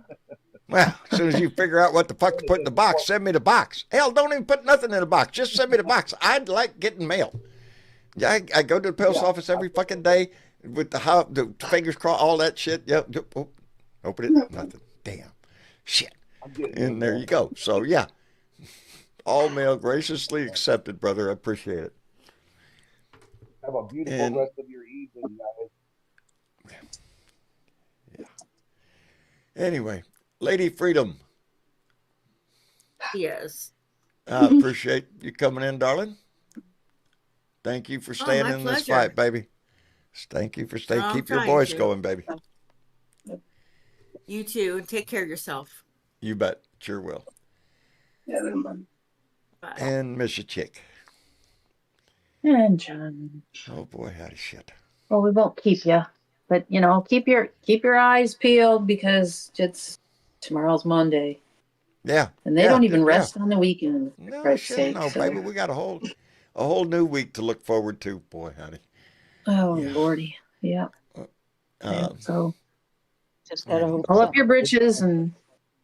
Well, as soon as you figure out what the fuck to put in the box, send me the box. Hell, don't even put nothing in the box. Just send me the box. I'd like getting mail. Yeah, I go to the post office every fucking day with the fingers crossed, all that shit. Yep. Oh, open it. Nothing. Damn. Shit. And there you go. So, yeah. All mail graciously accepted, brother. I appreciate it. Have a beautiful rest of your evening, guys. Yeah. Anyway, Lady Freedom. Yes. I appreciate you coming in, darling. Thank you for staying in pleasure. this fight, baby. Thank you for staying. I'm Keep your trying voice to. going, baby. You too. Take care of yourself. You bet. Sure will. Bye. And Miss Chick. And John. Oh boy, howdy shit. Well, we won't keep you, but keep your eyes peeled because tomorrow's Monday. Yeah. And they don't even rest on the weekend. For No Christ's shit, sake, no, so. baby. We got a whole new week to look forward to, boy, honey. Oh Yeah. Lordy, yeah. So Just gotta hope pull up your britches and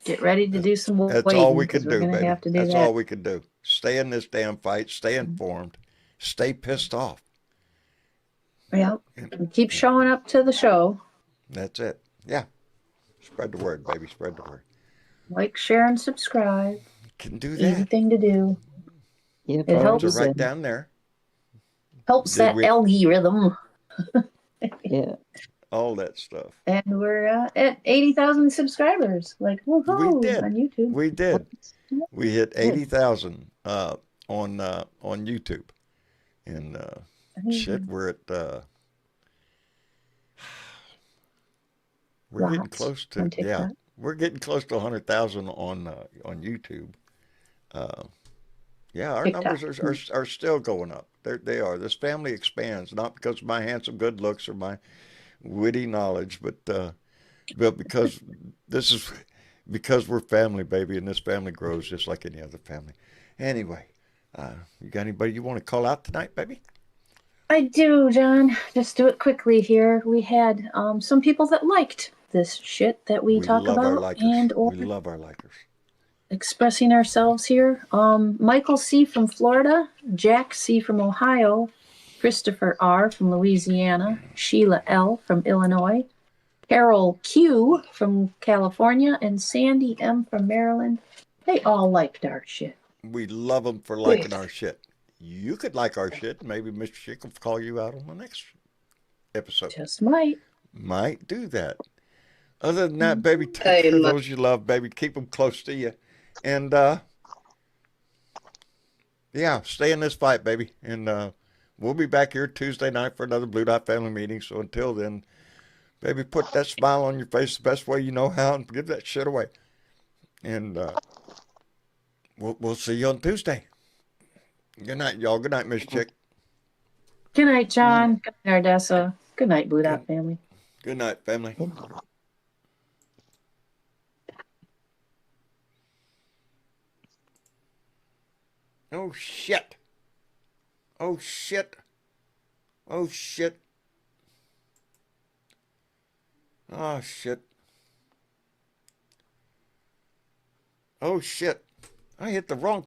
get ready to do some waiting. That's all we can We're do, gonna baby. have to do That's that. all we can do. Stay in this damn fight. Stay informed. Stay pissed off. Yeah. And keep showing up to the show. That's it. Yeah. Spread the word, baby. Spread the word. Like, share, and subscribe. Can do Easy that. thing to do. Yeah, It helps. Are right down there. Helps Did that we- algorithm. Yeah. All that stuff. And we're at 80,000 subscribers. Like, woohoo! We did. On YouTube. We did. We hit 80,000 on YouTube, and shit, we're at we're getting Lots close to on TikTok. we're getting close to 100,000 on YouTube. Yeah, our TikTok. numbers are still going up. They are. This family expands, not because of my handsome good looks or my witty knowledge, but because because we're family, baby, and this family grows just like any other family. Anyway, you got anybody you want to call out tonight, baby? I do, John. Just do it quickly here. We had some people that liked this shit that we talk love our about, likers. and or We love our likers. expressing ourselves here. Michael C. from Florida, Jack C. from Ohio, Christopher R. from Louisiana, Sheila L. from Illinois, Carol Q. from California, and Sandy M. from Maryland. They all liked our shit. We love them for liking our shit. You could like our shit. Maybe Mr. Chick will call you out on the next episode. Just might. Might do that. Other than that, baby, take care of those you love, baby. Keep them close to you. And, yeah, stay in this fight, baby. And we'll be back here Tuesday night for another Blue Dot Family meeting. So until then, baby, put that smile on your face the best way you know how and give that shit away. And we'll see you on Tuesday. Good night, y'all. Good night, Miss Chick. Good night, John. Good night, Ardessa. Good night, Blue Dot family. Good night, family. Oh, shit. Oh, shit. Oh, shit. Oh, shit. Oh, shit. I hit the wrong